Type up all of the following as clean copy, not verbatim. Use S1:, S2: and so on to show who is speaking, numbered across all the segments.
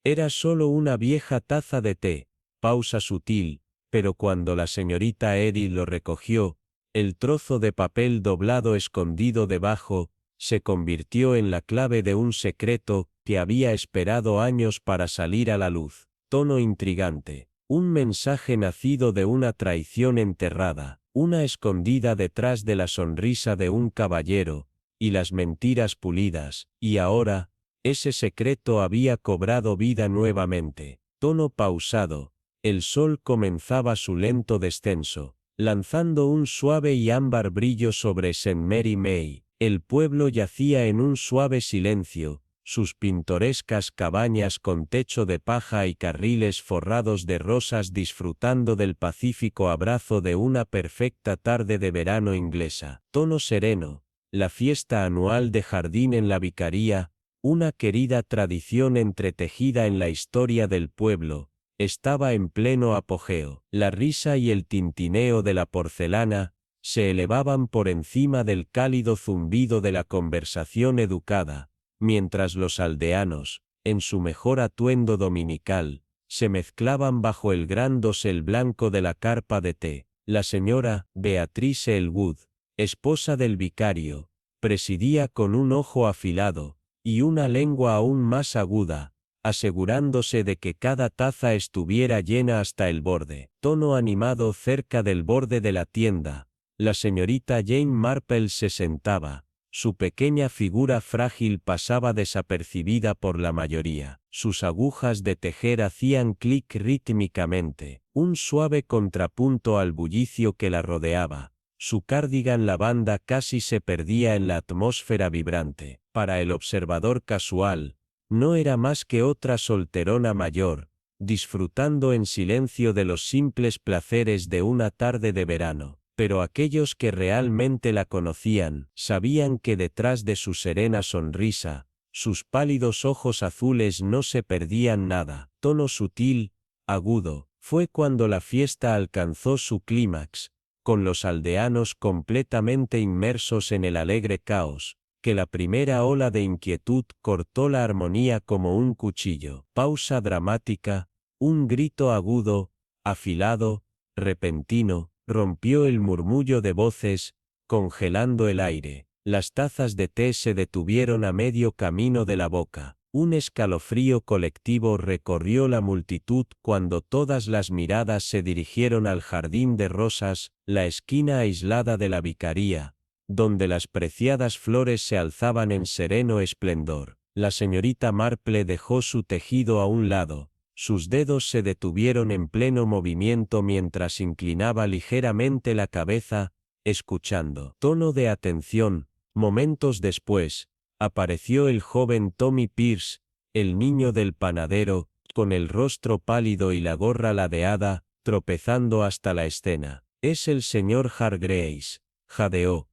S1: Era solo una vieja taza de té. Pausa sutil, pero cuando la señorita Eddy lo recogió, el trozo de papel doblado escondido debajo, se convirtió en la clave de un secreto que había esperado años para salir a la luz. Tono intrigante. Un mensaje nacido de una traición enterrada, una escondida detrás de la sonrisa de un caballero, y las mentiras pulidas, y ahora, ese secreto había cobrado vida nuevamente. Tono pausado. El sol comenzaba su lento descenso, lanzando un suave y ámbar brillo sobre St. Mary May. El pueblo yacía en un suave silencio, sus pintorescas cabañas con techo de paja y carriles forrados de rosas disfrutando del pacífico abrazo de una perfecta tarde de verano inglesa. Tono sereno. La fiesta anual de jardín en la vicaría, una querida tradición entretejida en la historia del pueblo, estaba en pleno apogeo. La risa y el tintineo de la porcelana se elevaban por encima del cálido zumbido de la conversación educada, mientras los aldeanos, en su mejor atuendo dominical, se mezclaban bajo el gran dosel blanco de la carpa de té. La señora Beatrice Elwood, esposa del vicario, presidía con un ojo afilado y una lengua aún más aguda, asegurándose de que cada taza estuviera llena hasta el borde. Tono animado cerca del borde de la tienda, la señorita Jane Marple se sentaba. Su pequeña figura frágil pasaba desapercibida por la mayoría. Sus agujas de tejer hacían clic rítmicamente, un suave contrapunto al bullicio que la rodeaba. Su cardigan lavanda casi se perdía en la atmósfera vibrante. Para el observador casual, no era más que otra solterona mayor, disfrutando en silencio de los simples placeres de una tarde de verano. Pero aquellos que realmente la conocían, sabían que detrás de su serena sonrisa, sus pálidos ojos azules no se perdían nada. Tono sutil, agudo, fue cuando la fiesta alcanzó su clímax, con los aldeanos completamente inmersos en el alegre caos, que la primera ola de inquietud cortó la armonía como un cuchillo. Pausa dramática, un grito agudo, afilado, repentino, rompió el murmullo de voces, congelando el aire. Las tazas de té se detuvieron a medio camino de la boca. Un escalofrío colectivo recorrió la multitud cuando todas las miradas se dirigieron al jardín de rosas, la esquina aislada de la vicaría, donde las preciadas flores se alzaban en sereno esplendor. La señorita Marple dejó su tejido a un lado. Sus dedos se detuvieron en pleno movimiento mientras inclinaba ligeramente la cabeza, escuchando. Tono de atención. Momentos después, apareció el joven Tommy Pierce, el niño del panadero, con el rostro pálido y la gorra ladeada, tropezando hasta la escena. Es el señor Hargreaves, jadeó.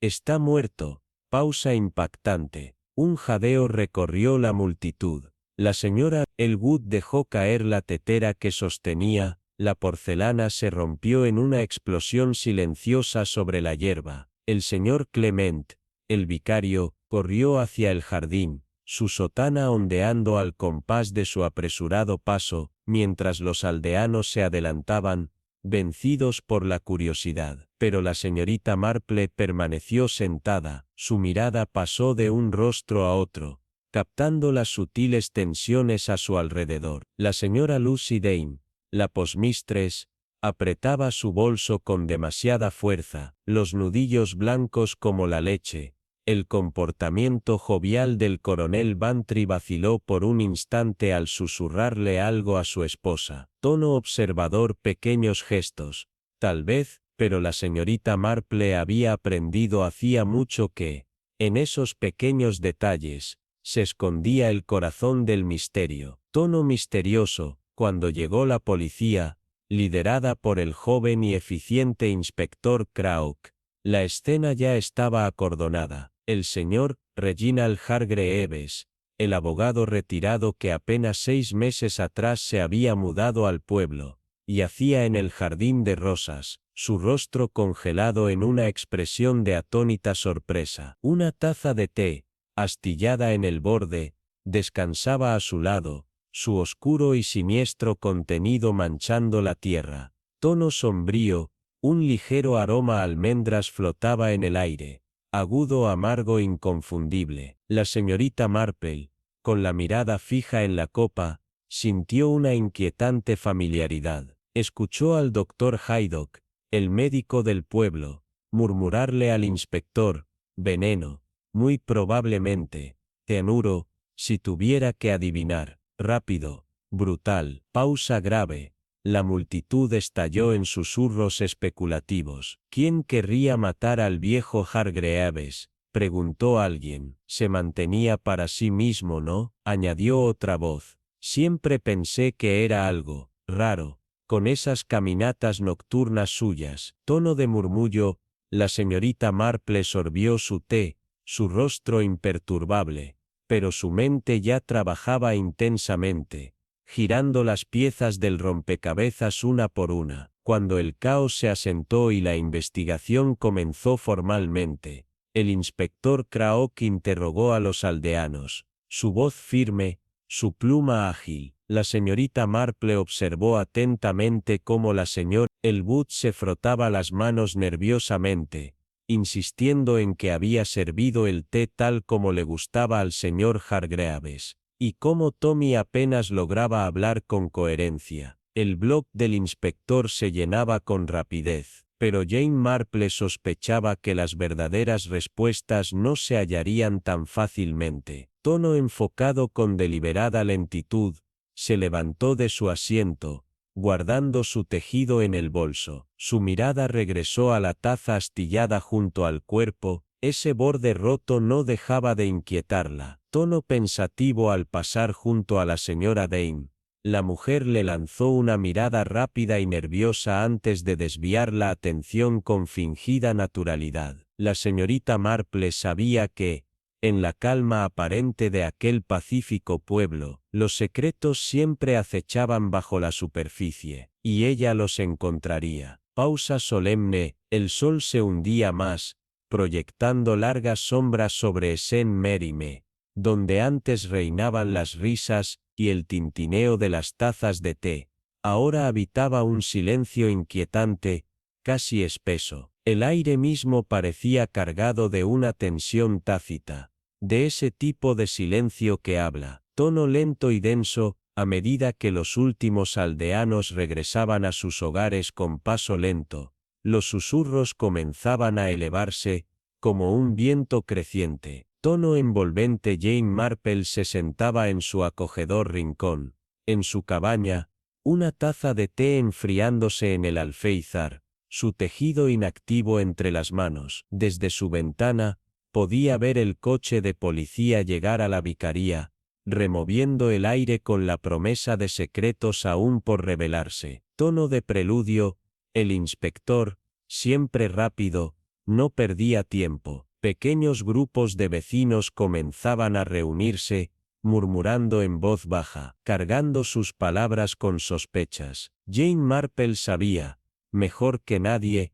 S1: Está muerto. Pausa impactante. Un jadeo recorrió la multitud. La señora Elwood dejó caer la tetera que sostenía, la porcelana se rompió en una explosión silenciosa sobre la hierba. El señor Clement, el vicario, corrió hacia el jardín, su sotana ondeando al compás de su apresurado paso, mientras los aldeanos se adelantaban, vencidos por la curiosidad. Pero la señorita Marple permaneció sentada, su mirada pasó de un rostro a otro, captando las sutiles tensiones a su alrededor. La señora Lucy Dane, la postmistress, apretaba su bolso con demasiada fuerza, los nudillos blancos como la leche. El comportamiento jovial del coronel Bantry vaciló por un instante al susurrarle algo a su esposa. Tono observador, pequeños gestos, tal vez, pero la señorita Marple había aprendido hacía mucho que, en esos pequeños detalles, se escondía el corazón del misterio. Tono misterioso. Cuando llegó la policía, liderada por el joven y eficiente inspector Crauk, la escena ya estaba acordonada. El señor Reginald Hargreaves, el abogado retirado que apenas 6 meses atrás se había mudado al pueblo, yacía en el jardín de rosas, su rostro congelado en una expresión de atónita sorpresa. Una taza de té, astillada en el borde, descansaba a su lado, su oscuro y siniestro contenido manchando la tierra. Tono sombrío, un ligero aroma a almendras flotaba en el aire, agudo, amargo, inconfundible. La señorita Marple, con la mirada fija en la copa, sintió una inquietante familiaridad. Escuchó al doctor Haydock, el médico del pueblo, murmurarle al inspector: veneno, muy probablemente, cianuro, si tuviera que adivinar. Rápido, brutal, pausa grave. La multitud estalló en susurros especulativos. ¿Quién querría matar al viejo Hargreaves?, preguntó alguien. Se mantenía para sí mismo, ¿no?, añadió otra voz. Siempre pensé que era algo raro, con esas caminatas nocturnas suyas. Tono de murmullo. La señorita Marple sorbió su té, su rostro imperturbable, pero su mente ya trabajaba intensamente, girando las piezas del rompecabezas una por una. Cuando el caos se asentó y la investigación comenzó formalmente, el inspector Craok interrogó a los aldeanos, su voz firme, su pluma ágil. La señorita Marple observó atentamente cómo la señora Elwood se frotaba las manos nerviosamente, insistiendo en que había servido el té tal como le gustaba al señor Hargreaves, y cómo Tommy apenas lograba hablar con coherencia. El blog del inspector se llenaba con rapidez, pero Jane Marple sospechaba que las verdaderas respuestas no se hallarían tan fácilmente. Tono, enfocado con deliberada lentitud, se levantó de su asiento, guardando su tejido en el bolso. Su mirada regresó a la taza astillada junto al cuerpo. Ese borde roto no dejaba de inquietarla. Tono pensativo al pasar junto a la señora Dane. La mujer le lanzó una mirada rápida y nerviosa antes de desviar la atención con fingida naturalidad. La señorita Marple sabía que, en la calma aparente de aquel pacífico pueblo, los secretos siempre acechaban bajo la superficie, y ella los encontraría. Pausa solemne. El sol se hundía más, proyectando largas sombras sobre Saint-Mérimée, donde antes reinaban las risas y el tintineo de las tazas de té. Ahora habitaba un silencio inquietante, casi espeso. El aire mismo parecía cargado de una tensión tácita, de ese tipo de silencio que habla, tono lento y denso, a medida que los últimos aldeanos regresaban a sus hogares con paso lento. Los susurros comenzaban a elevarse, como un viento creciente. Tono envolvente. Jane Marple se sentaba en su acogedor rincón, en su cabaña, una taza de té enfriándose en el alféizar, su tejido inactivo entre las manos. Desde su ventana, podía ver el coche de policía llegar a la vicaría, removiendo el aire con la promesa de secretos aún por revelarse. Tono de preludio. El inspector, siempre rápido, no perdía tiempo. Pequeños grupos de vecinos comenzaban a reunirse, murmurando en voz baja, cargando sus palabras con sospechas. Jane Marple sabía, mejor que nadie,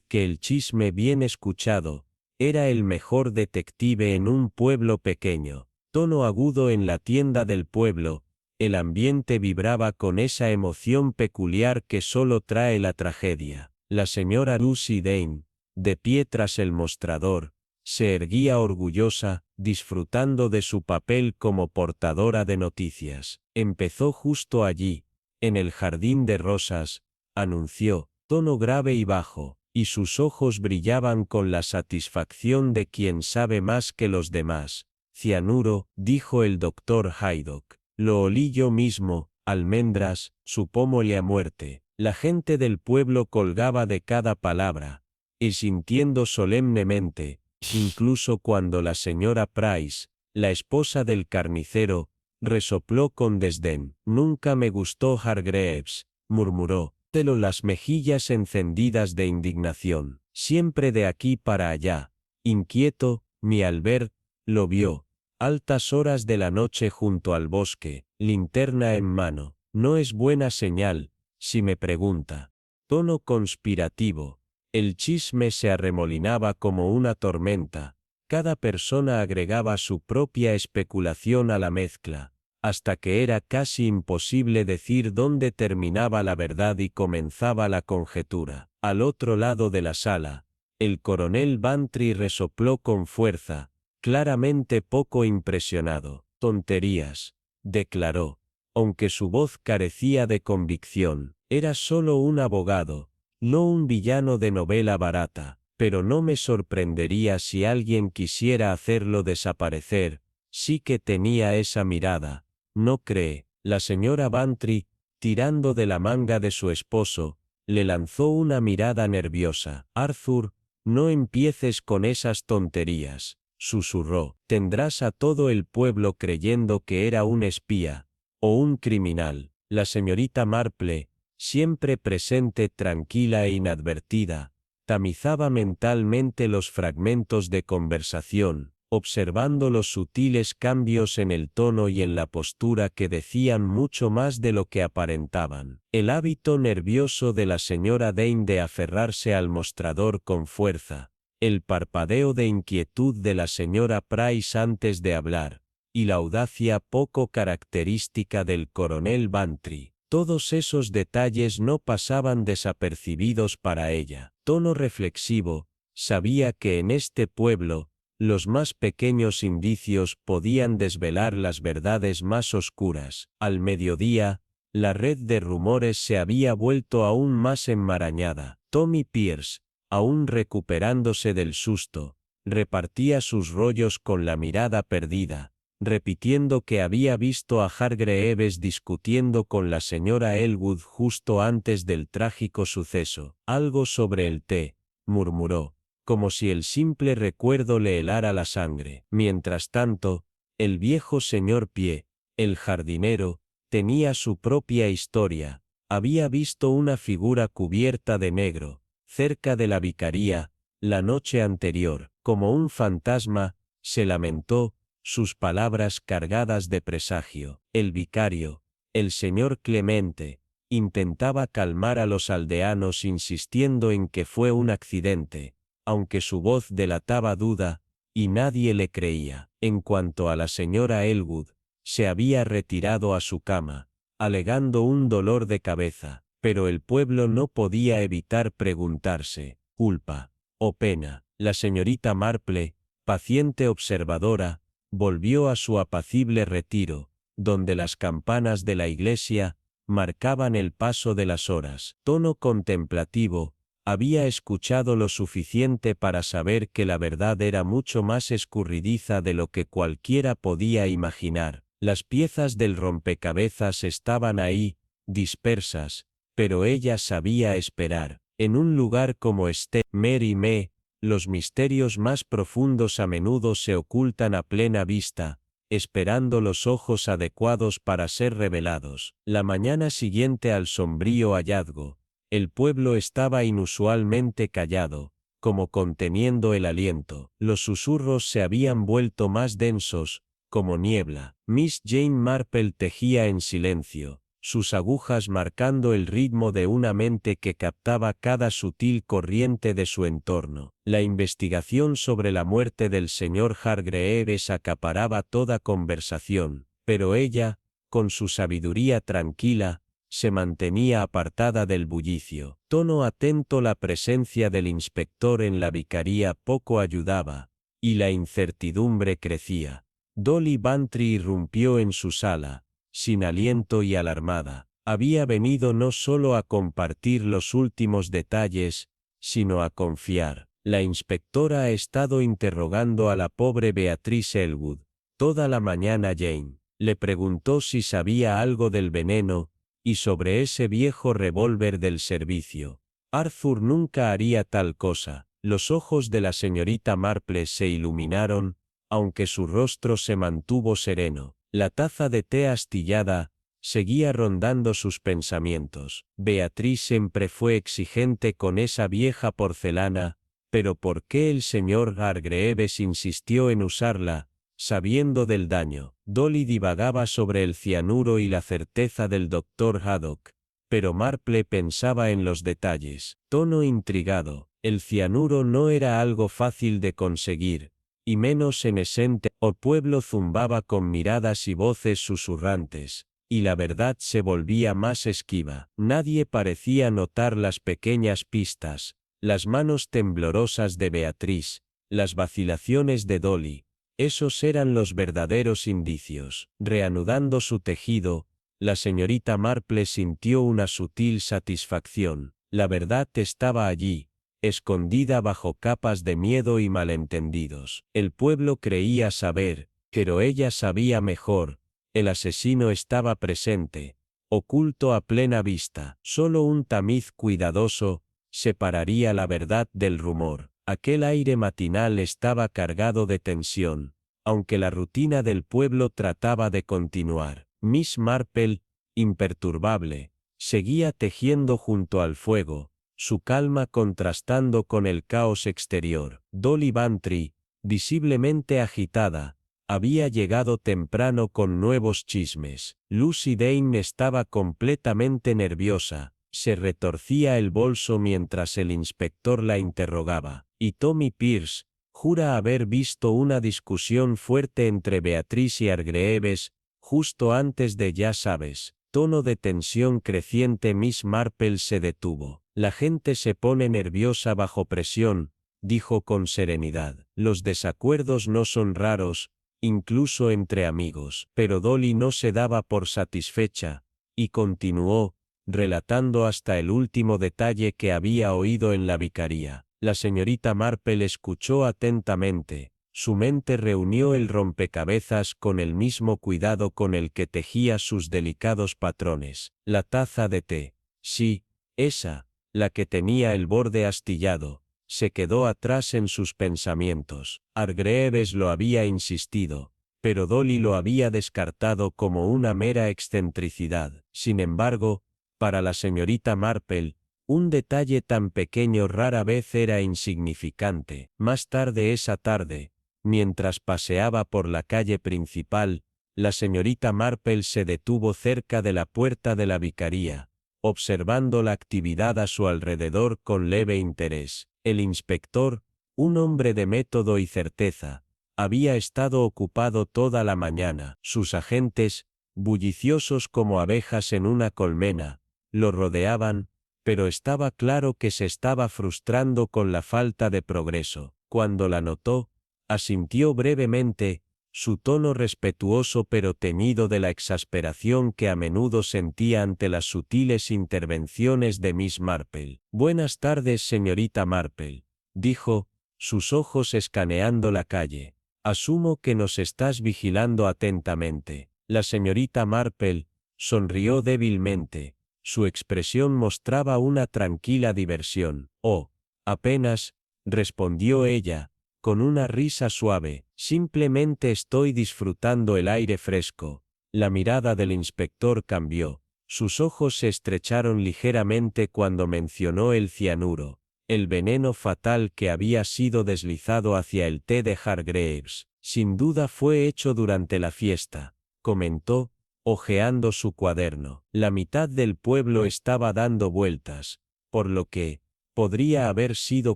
S1: que el chisme bien escuchado era el mejor detective en un pueblo pequeño. Tono agudo. En la tienda del pueblo, el ambiente vibraba con esa emoción peculiar que solo trae la tragedia. La señora Lucy Dane, de pie tras el mostrador, se erguía orgullosa, disfrutando de su papel como portadora de noticias. Empezó justo allí, en el jardín de rosas, anunció, tono grave y bajo, y sus ojos brillaban con la satisfacción de quien sabe más que los demás. Cianuro, dijo el doctor Haydock. Lo olí yo mismo. Almendras, supómole a muerte. La gente del pueblo colgaba de cada palabra, y sintiendo solemnemente, incluso cuando la señora Price, la esposa del carnicero, resopló con desdén. Nunca me gustó Hargreaves, murmuró, telo las mejillas encendidas de indignación. Siempre de aquí para allá. Inquieto, mi Albert lo vio. Altas horas de la noche junto al bosque, linterna en mano. No es buena señal, si me pregunta. Tono conspirativo. El chisme se arremolinaba como una tormenta, Cada persona agregaba su propia especulación a la mezcla, hasta que era casi imposible decir dónde terminaba la verdad y comenzaba la conjetura. Al otro lado de la sala, el coronel Bantry resopló con fuerza, claramente poco impresionado. Tonterías, declaró, aunque su voz carecía de convicción. Era solo un abogado, no un villano de novela barata, pero no me sorprendería si alguien quisiera hacerlo desaparecer. Sí que tenía esa mirada, ¿no cree? La señora Bantry, tirando de la manga de su esposo, le lanzó una mirada nerviosa. Arthur, no empieces con esas tonterías, susurró. Tendrás a todo el pueblo creyendo que era un espía, o un criminal. La señorita Marple, siempre presente, tranquila e inadvertida, tamizaba mentalmente los fragmentos de conversación, observando los sutiles cambios en el tono y en la postura que decían mucho más de lo que aparentaban. El hábito nervioso de la señora Dane de aferrarse al mostrador con fuerza, el parpadeo de inquietud de la señora Price antes de hablar, y la audacia poco característica del coronel Bantry. Todos esos detalles no pasaban desapercibidos para ella. Tono reflexivo, sabía que en este pueblo, los más pequeños indicios podían desvelar las verdades más oscuras. Al mediodía, la red de rumores se había vuelto aún más enmarañada. Tommy Pierce, aún recuperándose del susto, repartía sus rollos con la mirada perdida, repitiendo que había visto a Hargreaves discutiendo con la señora Elwood justo antes del trágico suceso. Algo sobre el té, murmuró, como si el simple recuerdo le helara la sangre. Mientras tanto, el viejo señor Pie, el jardinero, tenía su propia historia. Había visto una figura cubierta de negro, cerca de la vicaría, la noche anterior. Como un fantasma, se lamentó, sus palabras cargadas de presagio. El vicario, el señor Clemente, intentaba calmar a los aldeanos insistiendo en que fue un accidente, aunque su voz delataba duda, y nadie le creía. En cuanto a la señora Elwood, se había retirado a su cama, alegando un dolor de cabeza, pero el pueblo no podía evitar preguntarse, culpa o pena. La señorita Marple, paciente observadora, volvió a su apacible retiro, donde las campanas de la iglesia marcaban el paso de las horas. Tono contemplativo, había escuchado lo suficiente para saber que la verdad era mucho más escurridiza de lo que cualquiera podía imaginar. Las piezas del rompecabezas estaban ahí, dispersas, pero ella sabía esperar. En un lugar como Mary Me, los misterios más profundos a menudo se ocultan a plena vista, esperando los ojos adecuados para ser revelados. La mañana siguiente al sombrío hallazgo, el pueblo estaba inusualmente callado, como conteniendo el aliento. Los susurros se habían vuelto más densos, como niebla. Miss Jane Marple tejía en silencio, sus agujas marcando el ritmo de una mente que captaba cada sutil corriente de su entorno. La investigación sobre la muerte del señor Hargreaves acaparaba toda conversación, pero ella, con su sabiduría tranquila, se mantenía apartada del bullicio. Tono atento, la presencia del inspector en la vicaría poco ayudaba, y la incertidumbre crecía. Dolly Bantry irrumpió en su sala, sin aliento y alarmada. Había venido no solo a compartir los últimos detalles, sino a confiar. La inspectora ha estado interrogando a la pobre Beatriz Elwood toda la mañana. Jane le preguntó si sabía algo del veneno, y sobre ese viejo revólver del servicio. Arthur nunca haría tal cosa. Los ojos de la señorita Marple se iluminaron, aunque su rostro se mantuvo sereno. La taza de té astillada seguía rondando sus pensamientos. Beatriz siempre fue exigente con esa vieja porcelana, pero ¿por qué el señor Hargreaves insistió en usarla, sabiendo del daño? Dolly divagaba sobre el cianuro y la certeza del doctor Haddock, pero Marple pensaba en los detalles. Tono intrigado, el cianuro no era algo fácil de conseguir, y menos en Esente. El pueblo zumbaba con miradas y voces susurrantes, y la verdad se volvía más esquiva. Nadie parecía notar las pequeñas pistas, las manos temblorosas de Beatriz, las vacilaciones de Dolly. Esos eran los verdaderos indicios. Reanudando su tejido, la señorita Marple sintió una sutil satisfacción. La verdad estaba allí, escondida bajo capas de miedo y malentendidos. El pueblo creía saber, pero ella sabía mejor. El asesino estaba presente, oculto a plena vista. Solo un tamiz cuidadoso separaría la verdad del rumor. Aquel aire matinal estaba cargado de tensión, aunque la rutina del pueblo trataba de continuar. Miss Marple, imperturbable, seguía tejiendo junto al fuego, su calma contrastando con el caos exterior. Dolly Bantry, visiblemente agitada, había llegado temprano con nuevos chismes. Lucy Dane estaba completamente nerviosa, se retorcía el bolso mientras el inspector la interrogaba. Y Tommy Pierce jura haber visto una discusión fuerte entre Beatriz y Hargreaves, justo antes de ya sabes. Tono de tensión creciente. Miss Marple se detuvo. La gente se pone nerviosa bajo presión, dijo con serenidad. Los desacuerdos no son raros, incluso entre amigos. Pero Dolly no se daba por satisfecha, y continuó, relatando hasta el último detalle que había oído en la vicaría. La señorita Marple escuchó atentamente. Su mente reunió el rompecabezas con el mismo cuidado con el que tejía sus delicados patrones. La taza de té. Sí, esa, la que tenía el borde astillado, se quedó atrás en sus pensamientos. Hargreaves lo había insistido, pero Dolly lo había descartado como una mera excentricidad. Sin embargo, para la señorita Marple, un detalle tan pequeño rara vez era insignificante. Más tarde esa tarde, mientras paseaba por la calle principal, la señorita Marple se detuvo cerca de la puerta de la vicaría, observando la actividad a su alrededor con leve interés. El inspector, un hombre de método y certeza, había estado ocupado toda la mañana. Sus agentes, bulliciosos como abejas en una colmena, lo rodeaban, pero estaba claro que se estaba frustrando con la falta de progreso. Cuando la notó, asintió brevemente, su tono respetuoso pero teñido de la exasperación que a menudo sentía ante las sutiles intervenciones de Miss Marple. Buenas tardes, señorita Marple, dijo, sus ojos escaneando la calle. Asumo que nos estás vigilando atentamente. La señorita Marple sonrió débilmente. Su expresión mostraba una tranquila diversión. Oh, apenas, respondió ella, con una risa suave, simplemente estoy disfrutando el aire fresco. La mirada del inspector cambió. Sus ojos se estrecharon ligeramente cuando mencionó el cianuro, el veneno fatal que había sido deslizado hacia el té de Hargreaves. Sin duda fue hecho durante la fiesta, comentó, hojeando su cuaderno. La mitad del pueblo estaba dando vueltas, por lo que, podría haber sido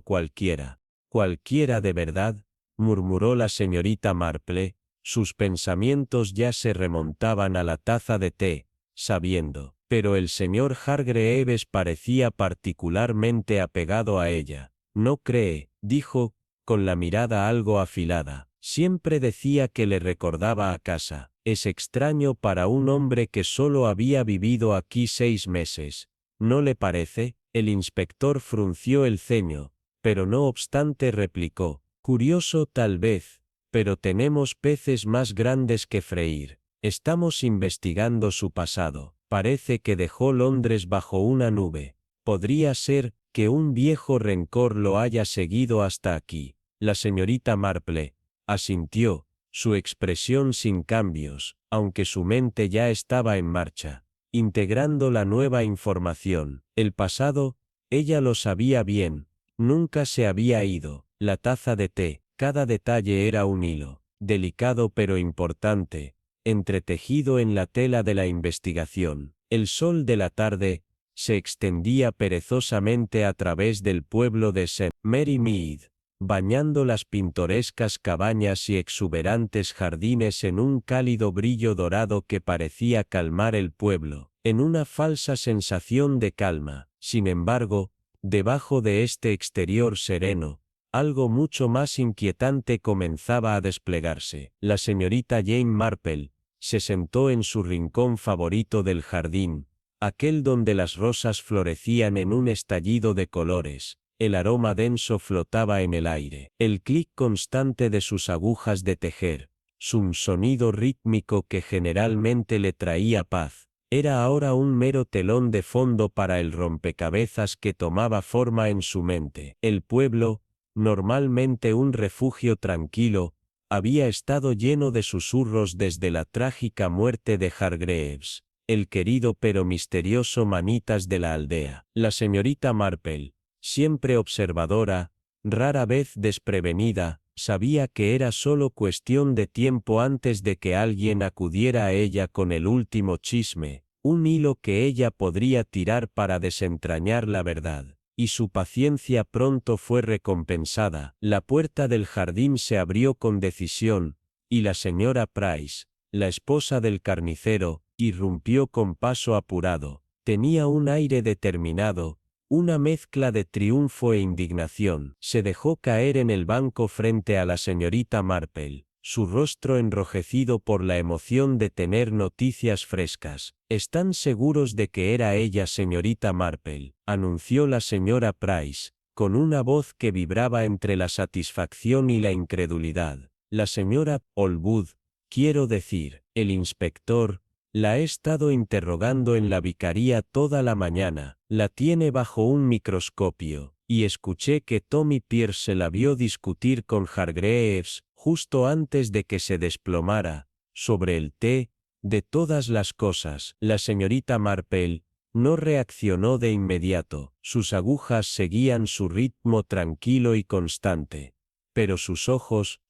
S1: cualquiera. ¿Cualquiera de verdad?, murmuró la señorita Marple, sus pensamientos ya se remontaban a la taza de té, sabiendo. Pero el señor Hargreaves parecía particularmente apegado a ella. No cree, dijo, con la mirada algo afilada. Siempre decía que le recordaba a casa. Es extraño para un hombre que solo había vivido aquí 6 meses. ¿No le parece? El inspector frunció el ceño, pero no obstante replicó. Curioso tal vez, pero tenemos peces más grandes que freír. Estamos investigando su pasado. Parece que dejó Londres bajo una nube. Podría ser que un viejo rencor lo haya seguido hasta aquí. La señorita Marple asintió, su expresión sin cambios, aunque su mente ya estaba en marcha, integrando la nueva información. El pasado, ella lo sabía bien, nunca se había ido. La taza de té, cada detalle era un hilo, delicado pero importante, entretejido en la tela de la investigación. El sol de la tarde se extendía perezosamente a través del pueblo de St. Mary Mead, bañando las pintorescas cabañas y exuberantes jardines en un cálido brillo dorado que parecía calmar el pueblo, en una falsa sensación de calma. Sin embargo, debajo de este exterior sereno, algo mucho más inquietante comenzaba a desplegarse. La señorita Jane Marple se sentó en su rincón favorito del jardín, aquel donde las rosas florecían en un estallido de colores. El aroma denso flotaba en el aire. El clic constante de sus agujas de tejer, su sonido rítmico que generalmente le traía paz, era ahora un mero telón de fondo para el rompecabezas que tomaba forma en su mente. El pueblo, normalmente un refugio tranquilo, había estado lleno de susurros desde la trágica muerte de Hargreaves, el querido pero misterioso manitas de la aldea. La señorita Marple, siempre observadora, rara vez desprevenida, sabía que era solo cuestión de tiempo antes de que alguien acudiera a ella con el último chisme, un hilo que ella podría tirar para desentrañar la verdad. Y su paciencia pronto fue recompensada. La puerta del jardín se abrió con decisión, y la señora Price, la esposa del carnicero, irrumpió con paso apurado. Tenía un aire determinado, una mezcla de triunfo e indignación. Se dejó caer en el banco frente a la señorita Marple, su rostro enrojecido por la emoción de tener noticias frescas. ¿Están seguros de que era ella, señorita Marple?, anunció la señora Price, con una voz que vibraba entre la satisfacción y la incredulidad. La señora Allwood, quiero decir, el inspector, la he estado interrogando en la vicaría toda la mañana, la tiene bajo un microscopio, y escuché que Tommy Pierce se la vio discutir con Hargreaves, justo antes de que se desplomara, sobre el té. De todas las cosas, la señorita Marple no reaccionó de inmediato, sus agujas seguían su ritmo tranquilo y constante. Pero sus ojos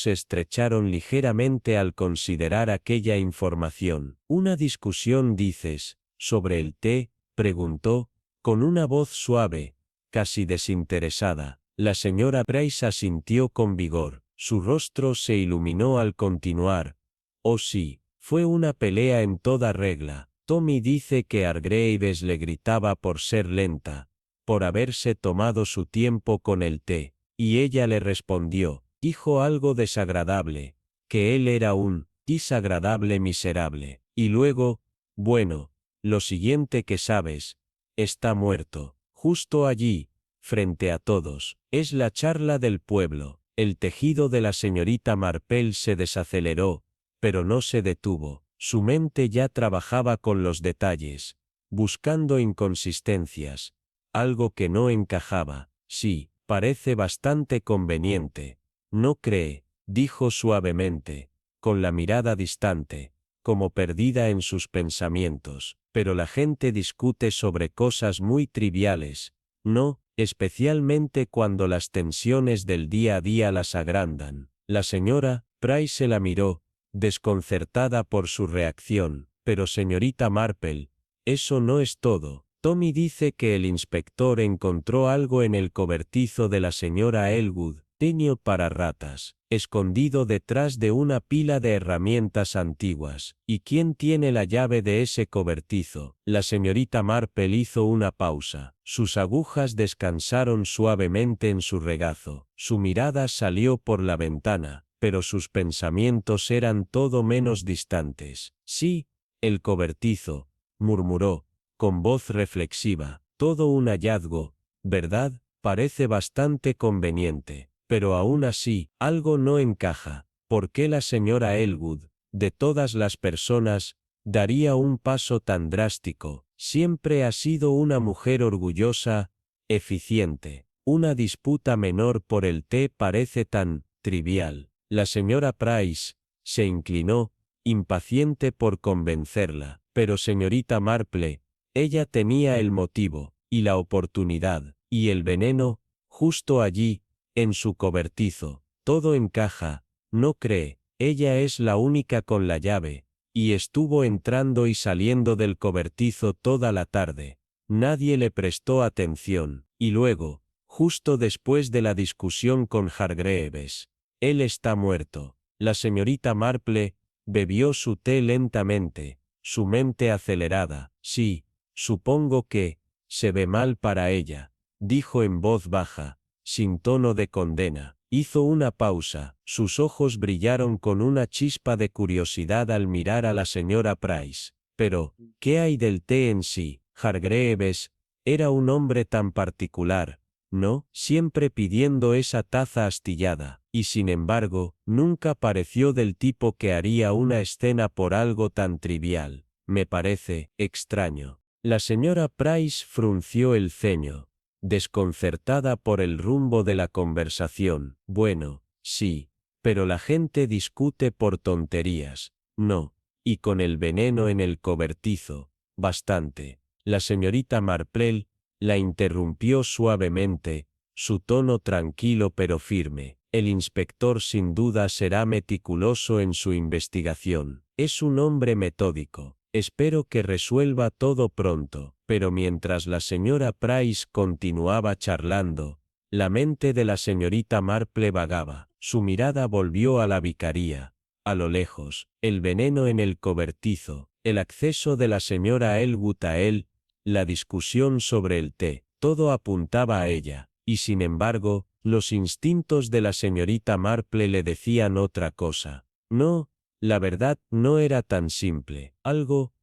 S1: se estrecharon ligeramente al considerar aquella información. ¿Una discusión, dices, sobre el té?, preguntó, con una voz suave, casi desinteresada. La señora Price asintió con vigor, su rostro se iluminó al continuar. Oh sí, fue una pelea en toda regla. Tommy dice que Hargreaves le gritaba por ser lenta, por haberse tomado su tiempo con el té. Y ella le respondió, dijo algo desagradable, que él era un desagradable miserable. Y luego, bueno, lo siguiente que sabes, está muerto. Justo allí, frente a todos, es la charla del pueblo. El tejido de la señorita Marple se desaceleró, pero no se detuvo. Su mente ya trabajaba con los detalles, buscando inconsistencias, algo que no encajaba. Sí, parece bastante conveniente. ¿No cree?, dijo suavemente, con la mirada distante, como perdida en sus pensamientos. Pero la gente discute sobre cosas muy triviales, ¿no?, especialmente cuando las tensiones del día a día las agrandan. La señora Price se la miró, desconcertada por su reacción. Pero señorita Marple, eso no es todo. Tommy dice que el inspector encontró algo en el cobertizo de la señora Elwood, teño para ratas, escondido detrás de una pila de herramientas antiguas. ¿Y quién tiene la llave de ese cobertizo? La señorita Marple hizo una pausa. Sus agujas descansaron suavemente en su regazo. Su mirada salió por la ventana, pero sus pensamientos eran todo menos distantes. Sí, el cobertizo, murmuró, con voz reflexiva. Todo un hallazgo, ¿verdad? Parece bastante conveniente. Pero aún así, algo no encaja. ¿Por qué la señora Elwood, de todas las personas, daría un paso tan drástico? Siempre ha sido una mujer orgullosa, eficiente. Una disputa menor por el té parece tan trivial. La señora Price se inclinó, impaciente por convencerla. Pero señorita Marple, ella tenía el motivo, y la oportunidad, y el veneno, justo allí, en su cobertizo. Todo encaja, ¿no cree? Ella es la única con la llave, y estuvo entrando y saliendo del cobertizo toda la tarde. Nadie le prestó atención, y luego, justo después de la discusión con Hargreaves. Él está muerto. La señorita Marple bebió su té lentamente, su mente acelerada. Sí, supongo que se ve mal para ella, dijo en voz baja, sin tono de condena. Hizo una pausa, sus ojos brillaron con una chispa de curiosidad al mirar a la señora Price. Pero, ¿qué hay del té en sí? Hargreaves era un hombre tan particular, ¿no? Siempre pidiendo esa taza astillada, y sin embargo, nunca pareció del tipo que haría una escena por algo tan trivial. Me parece extraño. La señora Price frunció el ceño, desconcertada por el rumbo de la conversación. Bueno, sí, pero la gente discute por tonterías, ¿no? Y con el veneno en el cobertizo, bastante. La señorita Marple la interrumpió suavemente, su tono tranquilo pero firme. El inspector sin duda será meticuloso en su investigación. Es un hombre metódico. Espero que resuelva todo pronto. Pero mientras la señora Price continuaba charlando, la mente de la señorita Marple vagaba. Su mirada volvió a la vicaría. A lo lejos, el veneno en el cobertizo, el acceso de la señora Elwood a él, la discusión sobre el té, todo apuntaba a ella, y sin embargo, los instintos de la señorita Marple le decían otra cosa. No, la verdad no era tan simple. Algo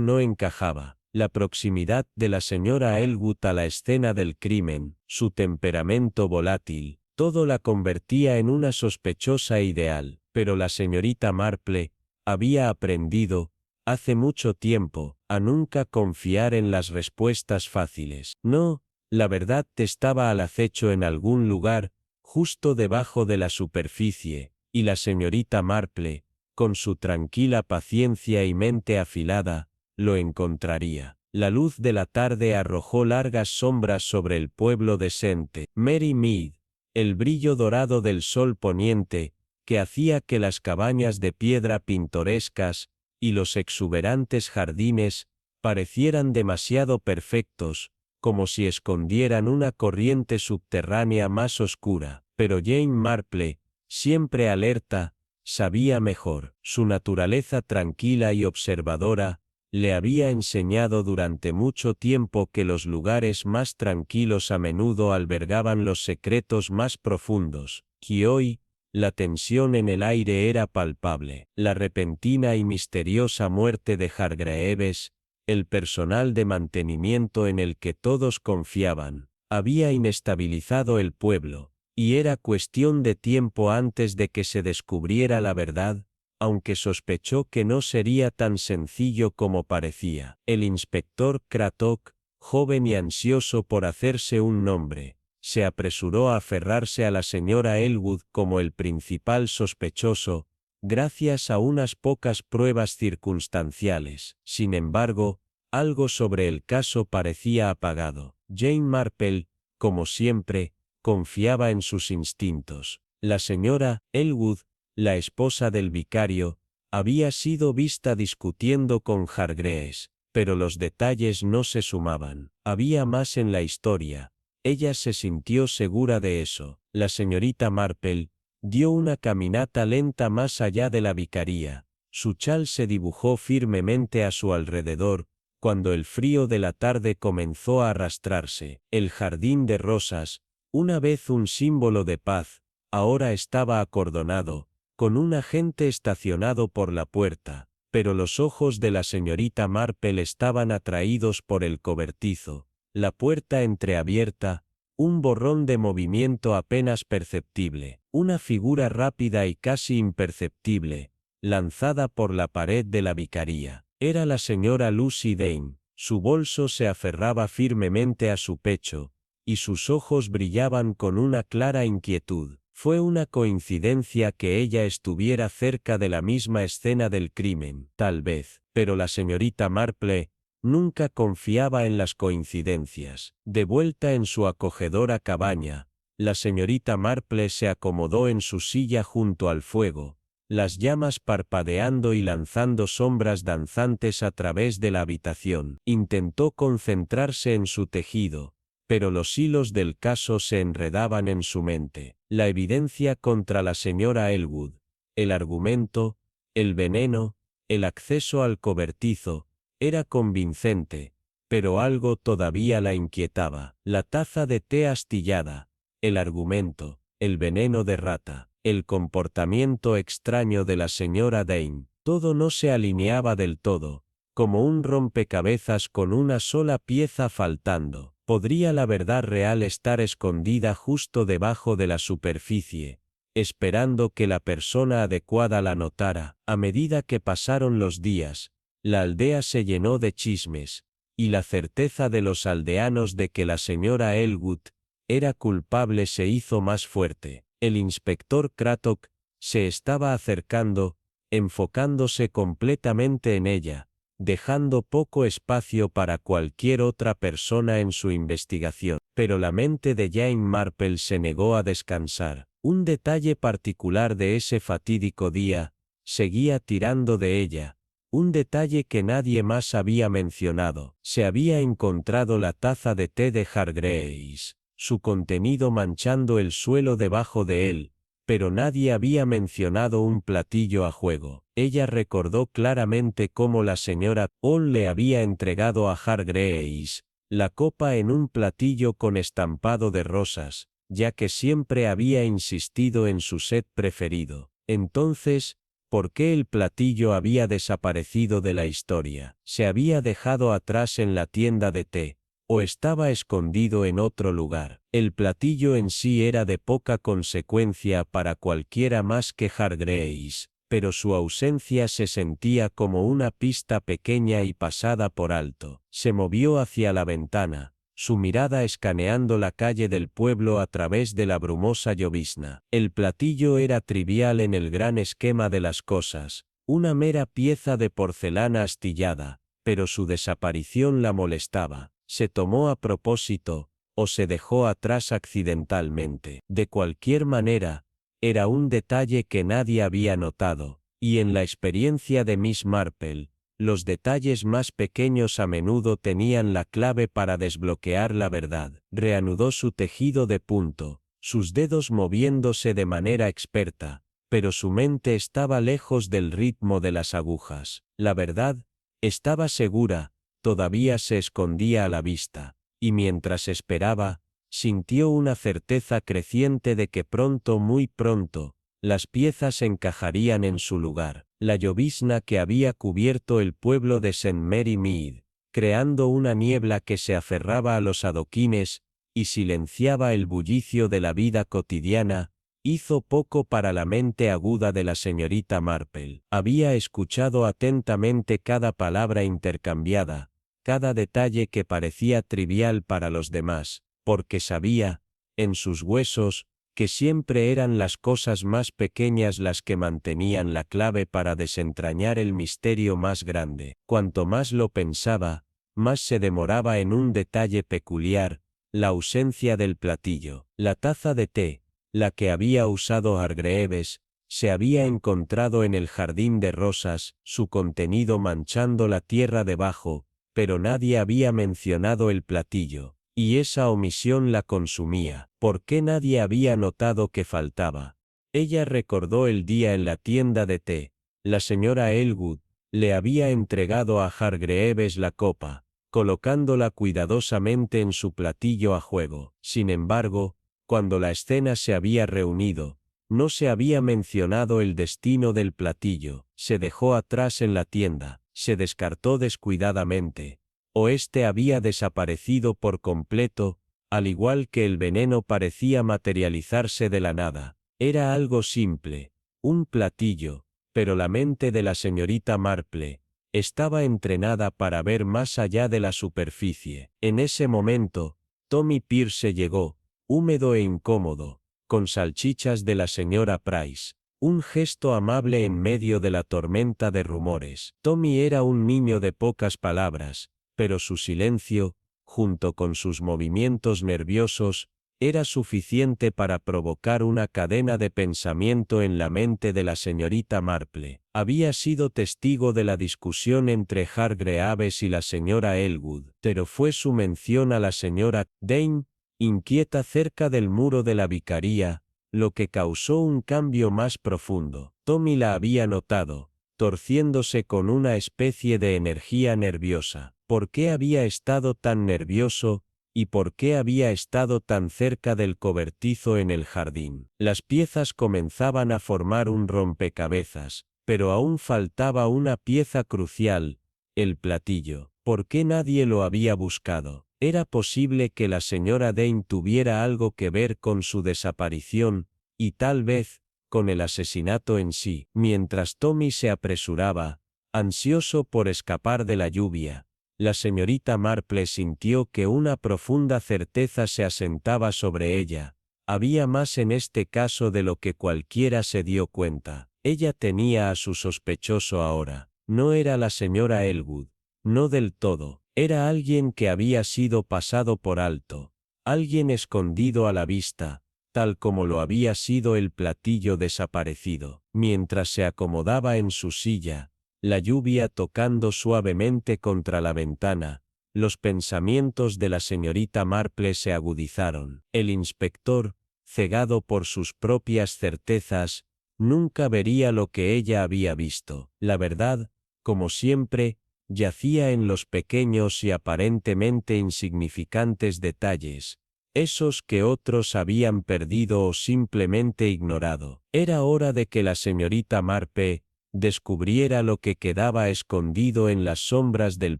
S1: no encajaba. La proximidad de la señora Elwood a la escena del crimen, su temperamento volátil, todo la convertía en una sospechosa ideal, pero la señorita Marple había aprendido, hace mucho tiempo, a nunca confiar en las respuestas fáciles. No, la verdad estaba al acecho en algún lugar, justo debajo de la superficie, y la señorita Marple, con su tranquila paciencia y mente afilada, lo encontraría. La luz de la tarde arrojó largas sombras sobre el pueblo de St. Mary Mead, el brillo dorado del sol poniente, que hacía que las cabañas de piedra pintorescas y los exuberantes jardines parecieran demasiado perfectos, como si escondieran una corriente subterránea más oscura. Pero Jane Marple, siempre alerta, sabía mejor. Su naturaleza tranquila y observadora le había enseñado durante mucho tiempo que los lugares más tranquilos a menudo albergaban los secretos más profundos, y hoy, la tensión en el aire era palpable. La repentina y misteriosa muerte de Hargreaves, el personal de mantenimiento en el que todos confiaban, había inestabilizado el pueblo, y era cuestión de tiempo antes de que se descubriera la verdad, aunque sospechó que no sería tan sencillo como parecía. El inspector Cradock, joven y ansioso por hacerse un nombre, se apresuró a aferrarse a la señora Elwood como el principal sospechoso, gracias a unas pocas pruebas circunstanciales. Sin embargo, algo sobre el caso parecía apagado. Jane Marple, como siempre, confiaba en sus instintos. La señora Elwood, la esposa del vicario, había sido vista discutiendo con Hargreaves, pero los detalles no se sumaban. Había más en la historia. Ella se sintió segura de eso. La señorita Marple dio una caminata lenta más allá de la vicaría. Su chal se dibujó firmemente a su alrededor, cuando el frío de la tarde comenzó a arrastrarse. El jardín de rosas, una vez un símbolo de paz, ahora estaba acordonado, con un agente estacionado por la puerta, pero los ojos de la señorita Marple estaban atraídos por el cobertizo, la puerta entreabierta, un borrón de movimiento apenas perceptible, una figura rápida y casi imperceptible, lanzada por la pared de la vicaría. Era la señora Lucy Dane. Su bolso se aferraba firmemente a su pecho, y sus ojos brillaban con una clara inquietud. Fue una coincidencia que ella estuviera cerca de la misma escena del crimen, tal vez, pero la señorita Marple nunca confiaba en las coincidencias. De vuelta en su acogedora cabaña, la señorita Marple se acomodó en su silla junto al fuego, las llamas parpadeando y lanzando sombras danzantes a través de la habitación. Intentó concentrarse en su tejido, pero los hilos del caso se enredaban en su mente. La evidencia contra la señora Elwood, el argumento, el veneno, el acceso al cobertizo, era convincente, pero algo todavía la inquietaba. La taza de té astillada, el argumento, el veneno de rata, el comportamiento extraño de la señora Dane, todo no se alineaba del todo, como un rompecabezas con una sola pieza faltando. ¿Podría la verdad real estar escondida justo debajo de la superficie, esperando que la persona adecuada la notara? A medida que pasaron los días, la aldea se llenó de chismes, y la certeza de los aldeanos de que la señora Elwood era culpable se hizo más fuerte. El inspector Craddock se estaba acercando, enfocándose completamente en ella, dejando poco espacio para cualquier otra persona en su investigación. Pero la mente de Jane Marple se negó a descansar. Un detalle particular de ese fatídico día seguía tirando de ella, un detalle que nadie más había mencionado. Se había encontrado la taza de té de Hargreaves, su contenido manchando el suelo debajo de él, pero nadie había mencionado un platillo a juego. Ella recordó claramente cómo la señora Hall le había entregado a Hargreaves la copa en un platillo con estampado de rosas, ya que siempre había insistido en su set preferido. Entonces, ¿por qué el platillo había desaparecido de la historia? ¿Se había dejado atrás en la tienda de té, o estaba escondido en otro lugar? El platillo en sí era de poca consecuencia para cualquiera más que Hargreaves, pero su ausencia se sentía como una pista pequeña y pasada por alto. Se movió hacia la ventana, su mirada escaneando la calle del pueblo a través de la brumosa llovizna. El platillo era trivial en el gran esquema de las cosas, una mera pieza de porcelana astillada, pero su desaparición la molestaba. Se tomó a propósito, o se dejó atrás accidentalmente. De cualquier manera, era un detalle que nadie había notado, y en la experiencia de Miss Marple, los detalles más pequeños a menudo tenían la clave para desbloquear la verdad. Reanudó su tejido de punto, sus dedos moviéndose de manera experta, pero su mente estaba lejos del ritmo de las agujas. La verdad, estaba segura, todavía se escondía a la vista, y mientras esperaba, sintió una certeza creciente de que pronto, muy pronto, las piezas encajarían en su lugar. La llovizna que había cubierto el pueblo de St. Mary Mead, creando una niebla que se aferraba a los adoquines y silenciaba el bullicio de la vida cotidiana, hizo poco para la mente aguda de la señorita Marple. Había escuchado atentamente cada palabra intercambiada, cada detalle que parecía trivial para los demás, porque sabía, en sus huesos, que siempre eran las cosas más pequeñas las que mantenían la clave para desentrañar el misterio más grande. Cuanto más lo pensaba, más se demoraba en un detalle peculiar, la ausencia del platillo. La taza de té, la que había usado Hargreaves, se había encontrado en el jardín de rosas, su contenido manchando la tierra debajo, pero nadie había mencionado el platillo. Y esa omisión la consumía. ¿Por qué nadie había notado que faltaba? Ella recordó el día en la tienda de té. La señora Elwood le había entregado a Hargreaves la copa, colocándola cuidadosamente en su platillo a juego. Sin embargo, cuando la escena se había reunido, no se había mencionado el destino del platillo. Se dejó atrás en la tienda, se descartó descuidadamente, o este había desaparecido por completo, al igual que el veneno parecía materializarse de la nada. Era algo simple, un platillo, pero la mente de la señorita Marple estaba entrenada para ver más allá de la superficie. En ese momento, Tommy Pierce llegó, húmedo e incómodo, con salchichas de la señora Price, un gesto amable en medio de la tormenta de rumores. Tommy era un niño de pocas palabras, pero su silencio, junto con sus movimientos nerviosos, era suficiente para provocar una cadena de pensamiento en la mente de la señorita Marple. Había sido testigo de la discusión entre Hargreaves y la señora Elwood, pero fue su mención a la señora Dane, inquieta cerca del muro de la vicaría, lo que causó un cambio más profundo. Tommy la había notado, torciéndose con una especie de energía nerviosa. ¿Por qué había estado tan nervioso? ¿Y por qué había estado tan cerca del cobertizo en el jardín? Las piezas comenzaban a formar un rompecabezas, pero aún faltaba una pieza crucial, el platillo. ¿Por qué nadie lo había buscado? Era posible que la señora Dane tuviera algo que ver con su desaparición, y tal vez, con el asesinato en sí. Mientras Tommy se apresuraba, ansioso por escapar de la lluvia, la señorita Marple sintió que una profunda certeza se asentaba sobre ella. Había más en este caso de lo que cualquiera se dio cuenta. Ella tenía a su sospechoso ahora. No era la señora Elwood. No del todo. Era alguien que había sido pasado por alto. Alguien escondido a la vista, tal como lo había sido el platillo desaparecido. Mientras se acomodaba en su silla, la lluvia tocando suavemente contra la ventana, los pensamientos de la señorita Marple se agudizaron. El inspector, cegado por sus propias certezas, nunca vería lo que ella había visto. La verdad, como siempre, yacía en los pequeños y aparentemente insignificantes detalles, esos que otros habían perdido o simplemente ignorado. Era hora de que la señorita Marple descubriera lo que quedaba escondido en las sombras del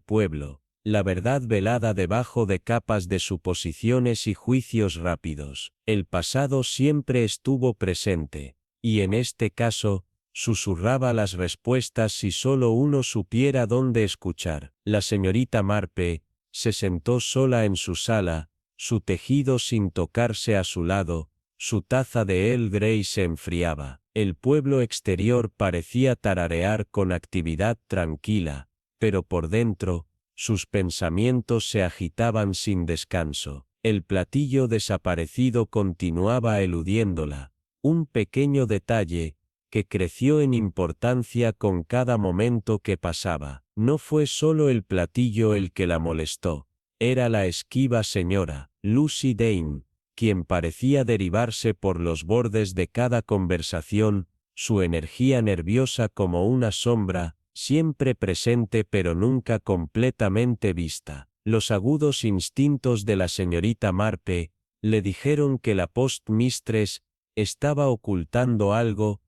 S1: pueblo, la verdad velada debajo de capas de suposiciones y juicios rápidos. El pasado siempre estuvo presente, y en este caso, susurraba las respuestas si solo uno supiera dónde escuchar. La señorita Marple se sentó sola en su sala, su tejido sin tocarse a su lado, su taza de Earl Grey se enfriaba. El pueblo exterior parecía tararear con actividad tranquila, pero por dentro, sus pensamientos se agitaban sin descanso. El platillo desaparecido continuaba eludiéndola. Un pequeño detalle, que creció en importancia con cada momento que pasaba. No fue solo el platillo el que la molestó, era la esquiva señora Lucy Dane, quien parecía derivarse por los bordes de cada conversación, su energía nerviosa como una sombra, siempre presente pero nunca completamente vista. Los agudos instintos de la señorita Marple le dijeron que la postmistress estaba ocultando algo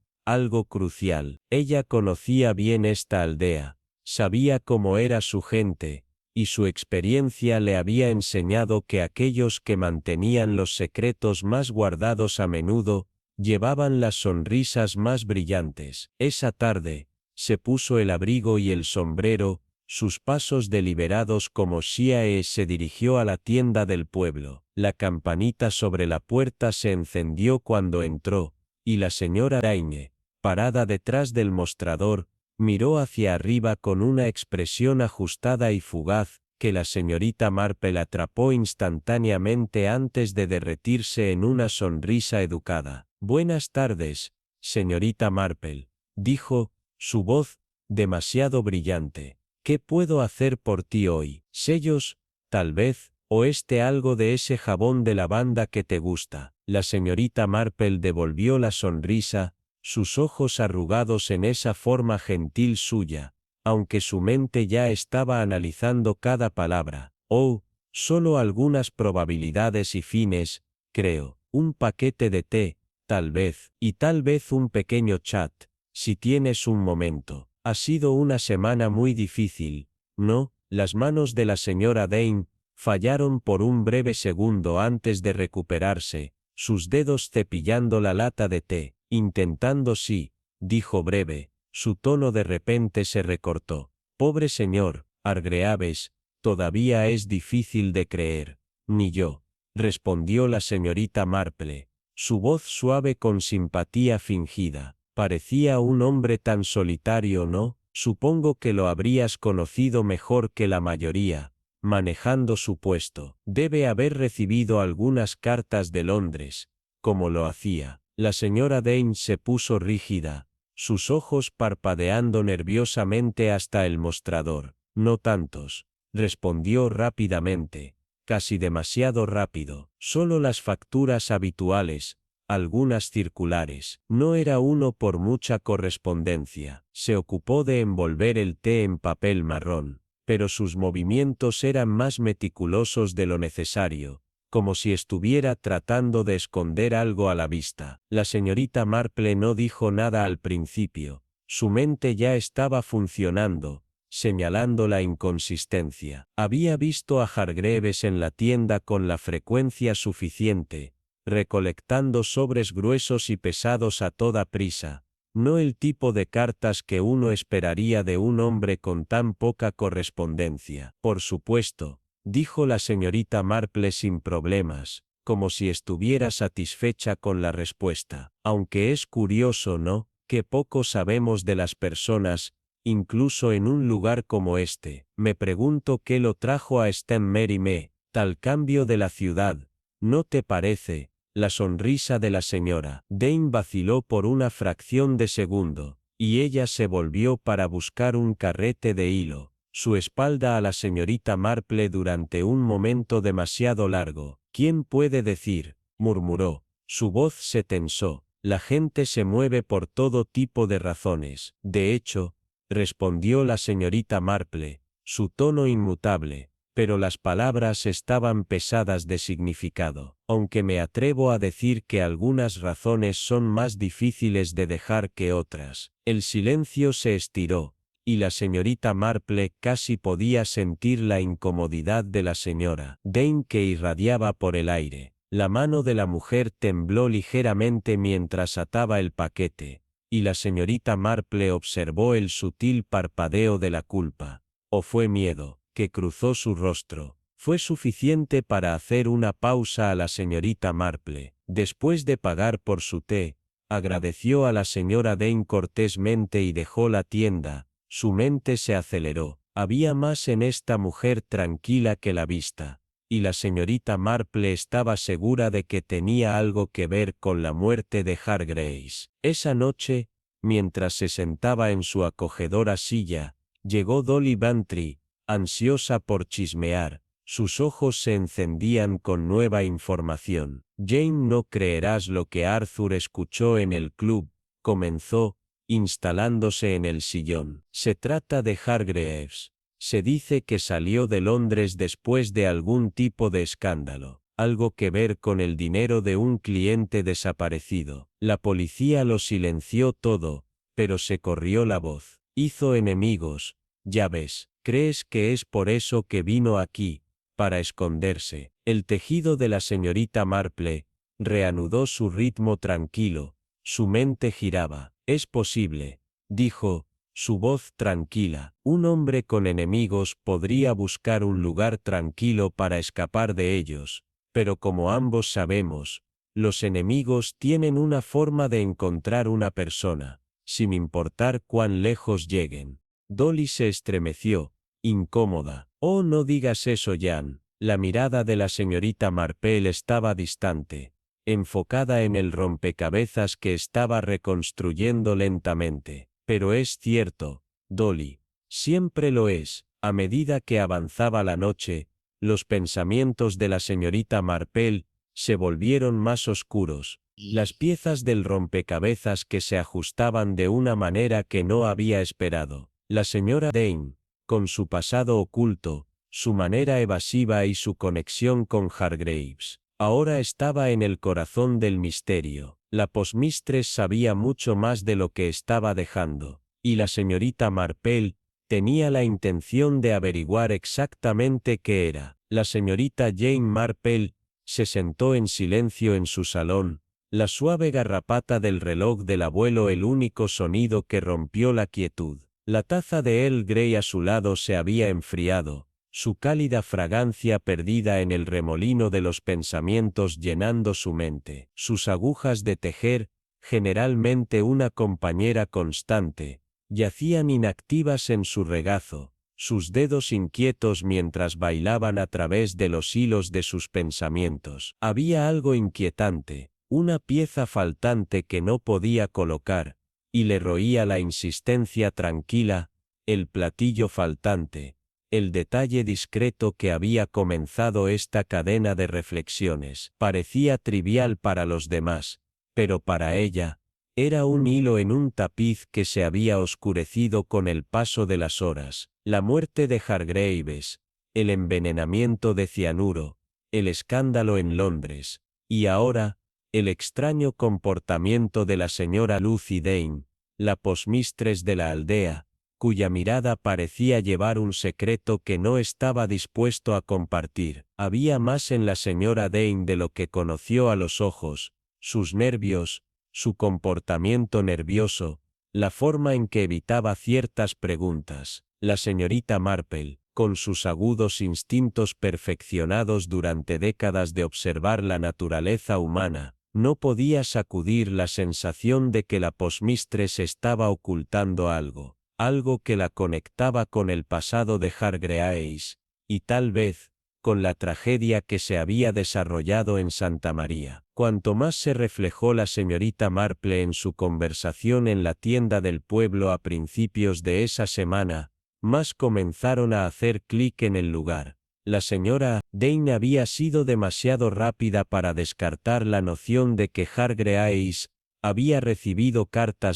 S1: crucial. Ella conocía bien esta aldea, sabía cómo era su gente, y su experiencia le había enseñado que aquellos que mantenían los secretos más guardados a menudo, llevaban las sonrisas más brillantes. Esa tarde, se puso el abrigo y el sombrero, sus pasos deliberados como Shiae se dirigió a la tienda del pueblo. La campanita sobre la puerta se encendió cuando entró, y la señora Dane, parada detrás del mostrador, miró hacia arriba con una expresión ajustada y fugaz, que la señorita Marple atrapó instantáneamente antes de derretirse en una sonrisa educada. «Buenas tardes, señorita Marple», dijo, su voz, demasiado brillante. «¿Qué puedo hacer por ti hoy? ¿Sellos, tal vez, o algo de ese jabón de lavanda que te gusta?» La señorita Marple devolvió la sonrisa, sus ojos arrugados en esa forma gentil suya, aunque su mente ya estaba analizando cada palabra. «Oh, solo algunas probabilidades y fines, creo. Un paquete de té, tal vez, y tal vez un pequeño chat, si tienes un momento. Ha sido una semana muy difícil, ¿no?» Las manos de la señora Dane fallaron por un breve segundo antes de recuperarse, sus dedos cepillando la lata de té. «Intentando sí», dijo breve, su tono de repente se recortó. «Pobre señor Hargreaves, todavía es difícil de creer». «Ni yo», respondió la señorita Marple, su voz suave con simpatía fingida. «Parecía un hombre tan solitario, ¿no? Supongo que lo habrías conocido mejor que la mayoría, manejando su puesto. Debe haber recibido algunas cartas de Londres, como lo hacía. La señora Dane se puso rígida, sus ojos parpadeando nerviosamente hasta el mostrador. No tantos, respondió rápidamente, casi demasiado rápido. Solo las facturas habituales, algunas circulares. No era uno por mucha correspondencia. Se ocupó de envolver el té en papel marrón, pero sus movimientos eran más meticulosos de lo necesario, como si estuviera tratando de esconder algo a la vista. La señorita Marple no dijo nada al principio. Su mente ya estaba funcionando, señalando la inconsistencia. Había visto a Hargreaves en la tienda con la frecuencia suficiente, recolectando sobres gruesos y pesados a toda prisa, no el tipo de cartas que uno esperaría de un hombre con tan poca correspondencia. Por supuesto, dijo la señorita Marple sin problemas, como si estuviera satisfecha con la respuesta. Aunque es curioso, ¿no?, que poco sabemos de las personas, incluso en un lugar como este. Me pregunto qué lo trajo a Stenmerimé, tal cambio de la ciudad, ¿no te parece? La sonrisa de la señora Dane vaciló por una fracción de segundo, y ella se volvió para buscar un carrete de hilo. Su espalda a la señorita Marple durante un momento demasiado largo. ¿Quién puede decir?, murmuró. Su voz se tensó. La gente se mueve por todo tipo de razones. De hecho, respondió la señorita Marple, su tono inmutable, pero las palabras estaban pesadas de significado. Aunque me atrevo a decir que algunas razones son más difíciles de dejar que otras. El silencio se estiró, y la señorita Marple casi podía sentir la incomodidad de la señora Dane que irradiaba por el aire. La mano de la mujer tembló ligeramente mientras ataba el paquete, y la señorita Marple observó el sutil parpadeo de la culpa. ¿O fue miedo?, que cruzó su rostro. Fue suficiente para hacer una pausa a la señorita Marple. Después de pagar por su té, agradeció a la señora Dane cortésmente y dejó la tienda. Su mente se aceleró. Había más en esta mujer tranquila que la vista, y la señorita Marple estaba segura de que tenía algo que ver con la muerte de Hargreaves. Esa noche, mientras se sentaba en su acogedora silla, llegó Dolly Bantry, ansiosa por chismear. Sus ojos se encendían con nueva información. Jane, no creerás lo que Arthur escuchó en el club, comenzó, instalándose en el sillón. Se trata de Hargreaves. Se dice que salió de Londres después de algún tipo de escándalo, algo que ver con el dinero de un cliente desaparecido. La policía lo silenció todo, pero se corrió la voz. Hizo enemigos, ya ves. ¿Crees que es por eso que vino aquí, para esconderse? El tejido de la señorita Marple reanudó su ritmo tranquilo, su mente giraba. Es posible, dijo, su voz tranquila. Un hombre con enemigos podría buscar un lugar tranquilo para escapar de ellos, pero como ambos sabemos, los enemigos tienen una forma de encontrar una persona, sin importar cuán lejos lleguen. Dolly se estremeció, incómoda. Oh, no digas eso, Jan. La mirada de la señorita Marple estaba distante, enfocada en el rompecabezas que estaba reconstruyendo lentamente. Pero es cierto, Dolly. Siempre lo es. A medida que avanzaba la noche, los pensamientos de la señorita Marple se volvieron más oscuros. Las piezas del rompecabezas que se ajustaban de una manera que no había esperado. La señora Dane, con su pasado oculto, su manera evasiva y su conexión con Hargreaves, ahora estaba en el corazón del misterio. La postmistress sabía mucho más de lo que estaba dejando, y la señorita Marple tenía la intención de averiguar exactamente qué era. La señorita Jane Marple se sentó en silencio en su salón, la suave garrapata del reloj del abuelo el único sonido que rompió la quietud. La taza de Earl Grey a su lado se había enfriado, su cálida fragancia perdida en el remolino de los pensamientos llenando su mente. Sus agujas de tejer, generalmente una compañera constante, yacían inactivas en su regazo, sus dedos inquietos mientras bailaban a través de los hilos de sus pensamientos. Había algo inquietante, una pieza faltante que no podía colocar, y le roía la insistencia tranquila, el platillo faltante, el detalle discreto que había comenzado esta cadena de reflexiones. Parecía trivial para los demás, pero para ella, era un hilo en un tapiz que se había oscurecido con el paso de las horas. La muerte de Hargreaves, el envenenamiento de cianuro, el escándalo en Londres, y ahora, el extraño comportamiento de la señora Lucy Dane, la postmistress de la aldea, cuya mirada parecía llevar un secreto que no estaba dispuesto a compartir. Había más en la señora Dane de lo que conoció a los ojos, sus nervios, su comportamiento nervioso, la forma en que evitaba ciertas preguntas. La señorita Marple, con sus agudos instintos perfeccionados durante décadas de observar la naturaleza humana, no podía sacudir la sensación de que la postmistress estaba ocultando algo, algo que la conectaba con el pasado de Hargreaves, y tal vez, con la tragedia que se había desarrollado en Santa María. Cuanto más se reflejó la señorita Marple en su conversación en la tienda del pueblo a principios de esa semana, más comenzaron a hacer clic en el lugar. La señora Dane había sido demasiado rápida para descartar la noción de que Hargreaves había recibido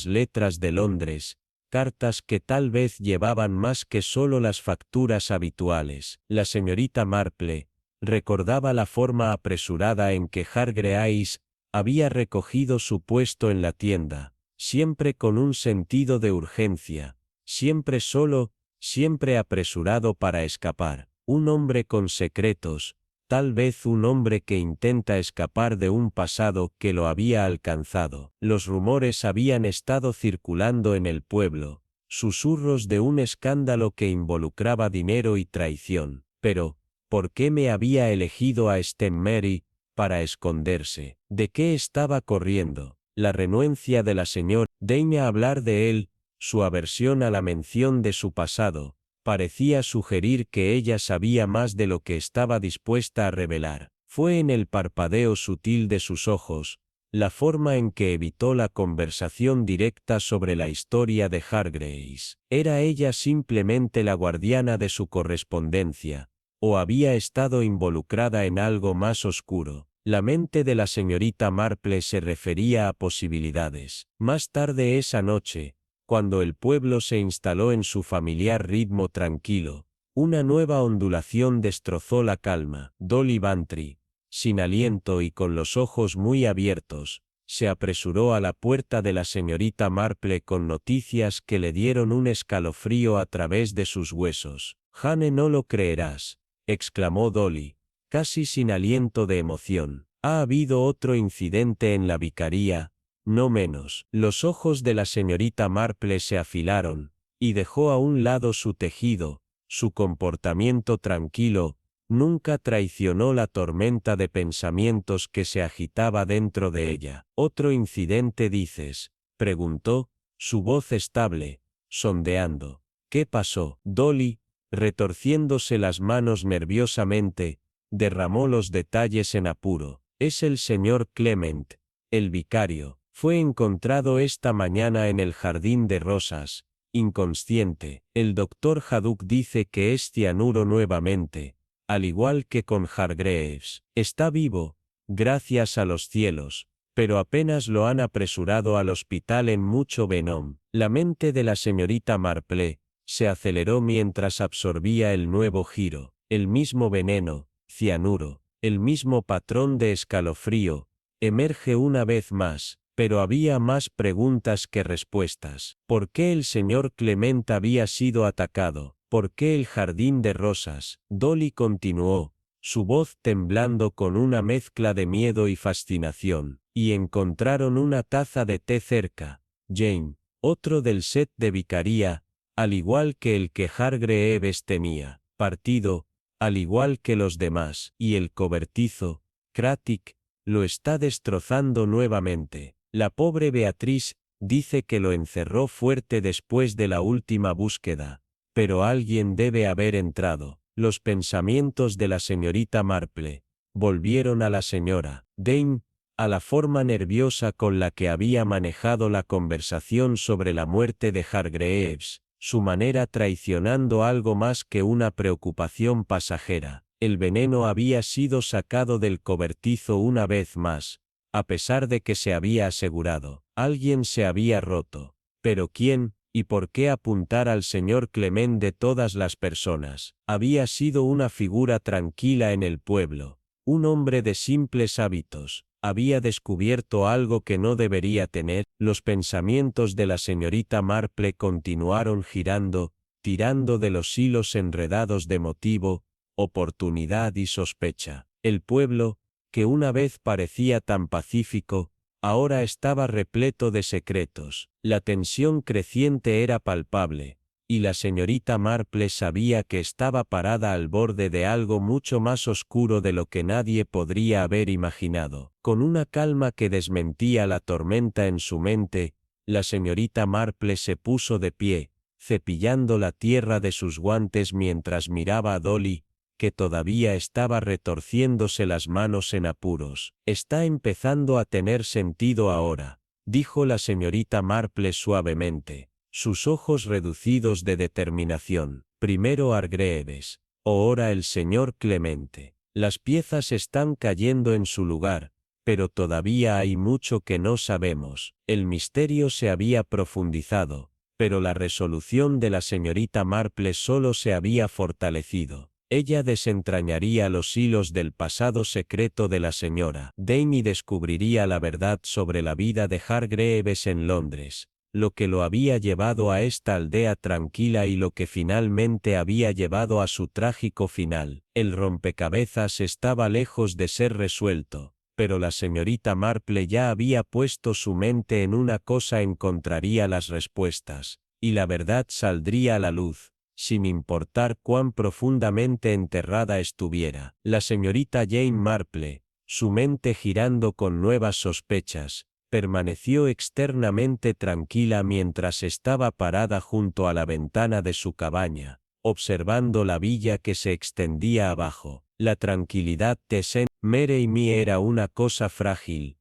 S1: letras de Londres, cartas que tal vez llevaban más que solo las facturas habituales. La señorita Marple recordaba la forma apresurada en que Hargreaves había recogido su puesto en la tienda, siempre con un sentido de urgencia, siempre solo, siempre apresurado para escapar. Un hombre con secretos, tal vez un hombre que intenta escapar de un pasado que lo había alcanzado. Los rumores habían estado circulando en el pueblo, susurros de un escándalo que involucraba dinero y traición. Pero, ¿por qué me había elegido a Stenmary para esconderse? ¿De qué estaba corriendo? La renuencia de la señora Dane a hablar de él, su aversión a la mención de su pasado, parecía sugerir que ella sabía más de lo que estaba dispuesta a revelar. Fue en el parpadeo sutil de sus ojos, la forma en que evitó la conversación directa sobre la historia de Hargreaves. ¿Era ella simplemente la guardiana de su correspondencia, o había estado involucrada en algo más oscuro? La mente de la señorita Marple se refería a posibilidades. Más tarde esa noche, cuando el pueblo se instaló en su familiar ritmo tranquilo, una nueva ondulación destrozó la calma. Dolly Bantry, sin aliento y con los ojos muy abiertos, se apresuró a la puerta de la señorita Marple con noticias que le dieron un escalofrío a través de sus huesos. «Jane, no lo creerás», exclamó Dolly, casi sin aliento de emoción. «Ha habido otro incidente en la vicaría, no menos». Los ojos de la señorita Marple se afilaron, y dejó a un lado su tejido, su comportamiento tranquilo, nunca traicionó la tormenta de pensamientos que se agitaba dentro de ella. «¿Otro incidente dices?», preguntó, su voz estable, sondeando. «¿Qué pasó?» Dolly, retorciéndose las manos nerviosamente, derramó los detalles en apuro. «Es el señor Clement, el vicario. Fue encontrado esta mañana en el jardín de rosas, inconsciente. El doctor Haddock dice que es cianuro nuevamente, al igual que con Hargreaves. Está vivo, gracias a los cielos, pero apenas lo han apresurado al hospital en mucho venom». La mente de la señorita Marple se aceleró mientras absorbía el nuevo giro. El mismo veneno, cianuro, el mismo patrón de escalofrío, emerge una vez más. Pero había más preguntas que respuestas. ¿Por qué el señor Clement había sido atacado? ¿Por qué el jardín de rosas? Dolly continuó, su voz temblando con una mezcla de miedo y fascinación. Y encontraron una taza de té cerca, Jane, otro del set de vicaría, al igual que el que Hargreaves tenía, partido, al igual que los demás, y el cobertizo, Cratic, lo está destrozando nuevamente. La pobre Beatriz dice que lo encerró fuerte después de la última búsqueda, Pero alguien debe haber entrado. Los pensamientos de la señorita Marple volvieron a la señora Dane, a la forma nerviosa con la que había manejado la conversación sobre la muerte de Hargreaves, su manera traicionando algo más que una preocupación pasajera. El veneno había sido sacado del cobertizo una vez más, a pesar de que se había asegurado. Alguien se había roto. ¿Pero quién? ¿Y por qué apuntar al señor Clement de todas las personas? Había sido una figura tranquila en el pueblo, un hombre de simples hábitos. Había descubierto algo que no debería tener. Los pensamientos de la señorita Marple continuaron girando, tirando de los hilos enredados de motivo, oportunidad y sospecha. El pueblo, que una vez parecía tan pacífico, ahora estaba repleto de secretos. La tensión creciente era palpable, y la señorita Marple sabía que estaba parada al borde de algo mucho más oscuro de lo que nadie podría haber imaginado. Con una calma que desmentía la tormenta en su mente, la señorita Marple se puso de pie, cepillando la tierra de sus guantes mientras miraba a Dolly, que todavía estaba retorciéndose las manos en apuros. «Está empezando a tener sentido ahora», dijo la señorita Marple suavemente, sus ojos reducidos de determinación. «Primero Hargreaves, ahora el señor Clemente. Las piezas están cayendo en su lugar, pero todavía hay mucho que no sabemos». El misterio se había profundizado, pero la resolución de la señorita Marple solo se había fortalecido. Ella desentrañaría los hilos del pasado secreto de la señora Dane y descubriría la verdad sobre la vida de Hargreaves en Londres, lo que lo había llevado a esta aldea tranquila y lo que finalmente había llevado a su trágico final. El rompecabezas estaba lejos de ser resuelto, pero la señorita Marple ya había puesto su mente en una cosa: encontraría las respuestas, y la verdad saldría a la luz, sin importar cuán profundamente enterrada estuviera. La señorita Jane Marple, su mente girando con nuevas sospechas, permaneció externamente tranquila mientras estaba parada junto a la ventana de su cabaña, observando la villa que se extendía abajo. La tranquilidad de St. Mary era una cosa frágil,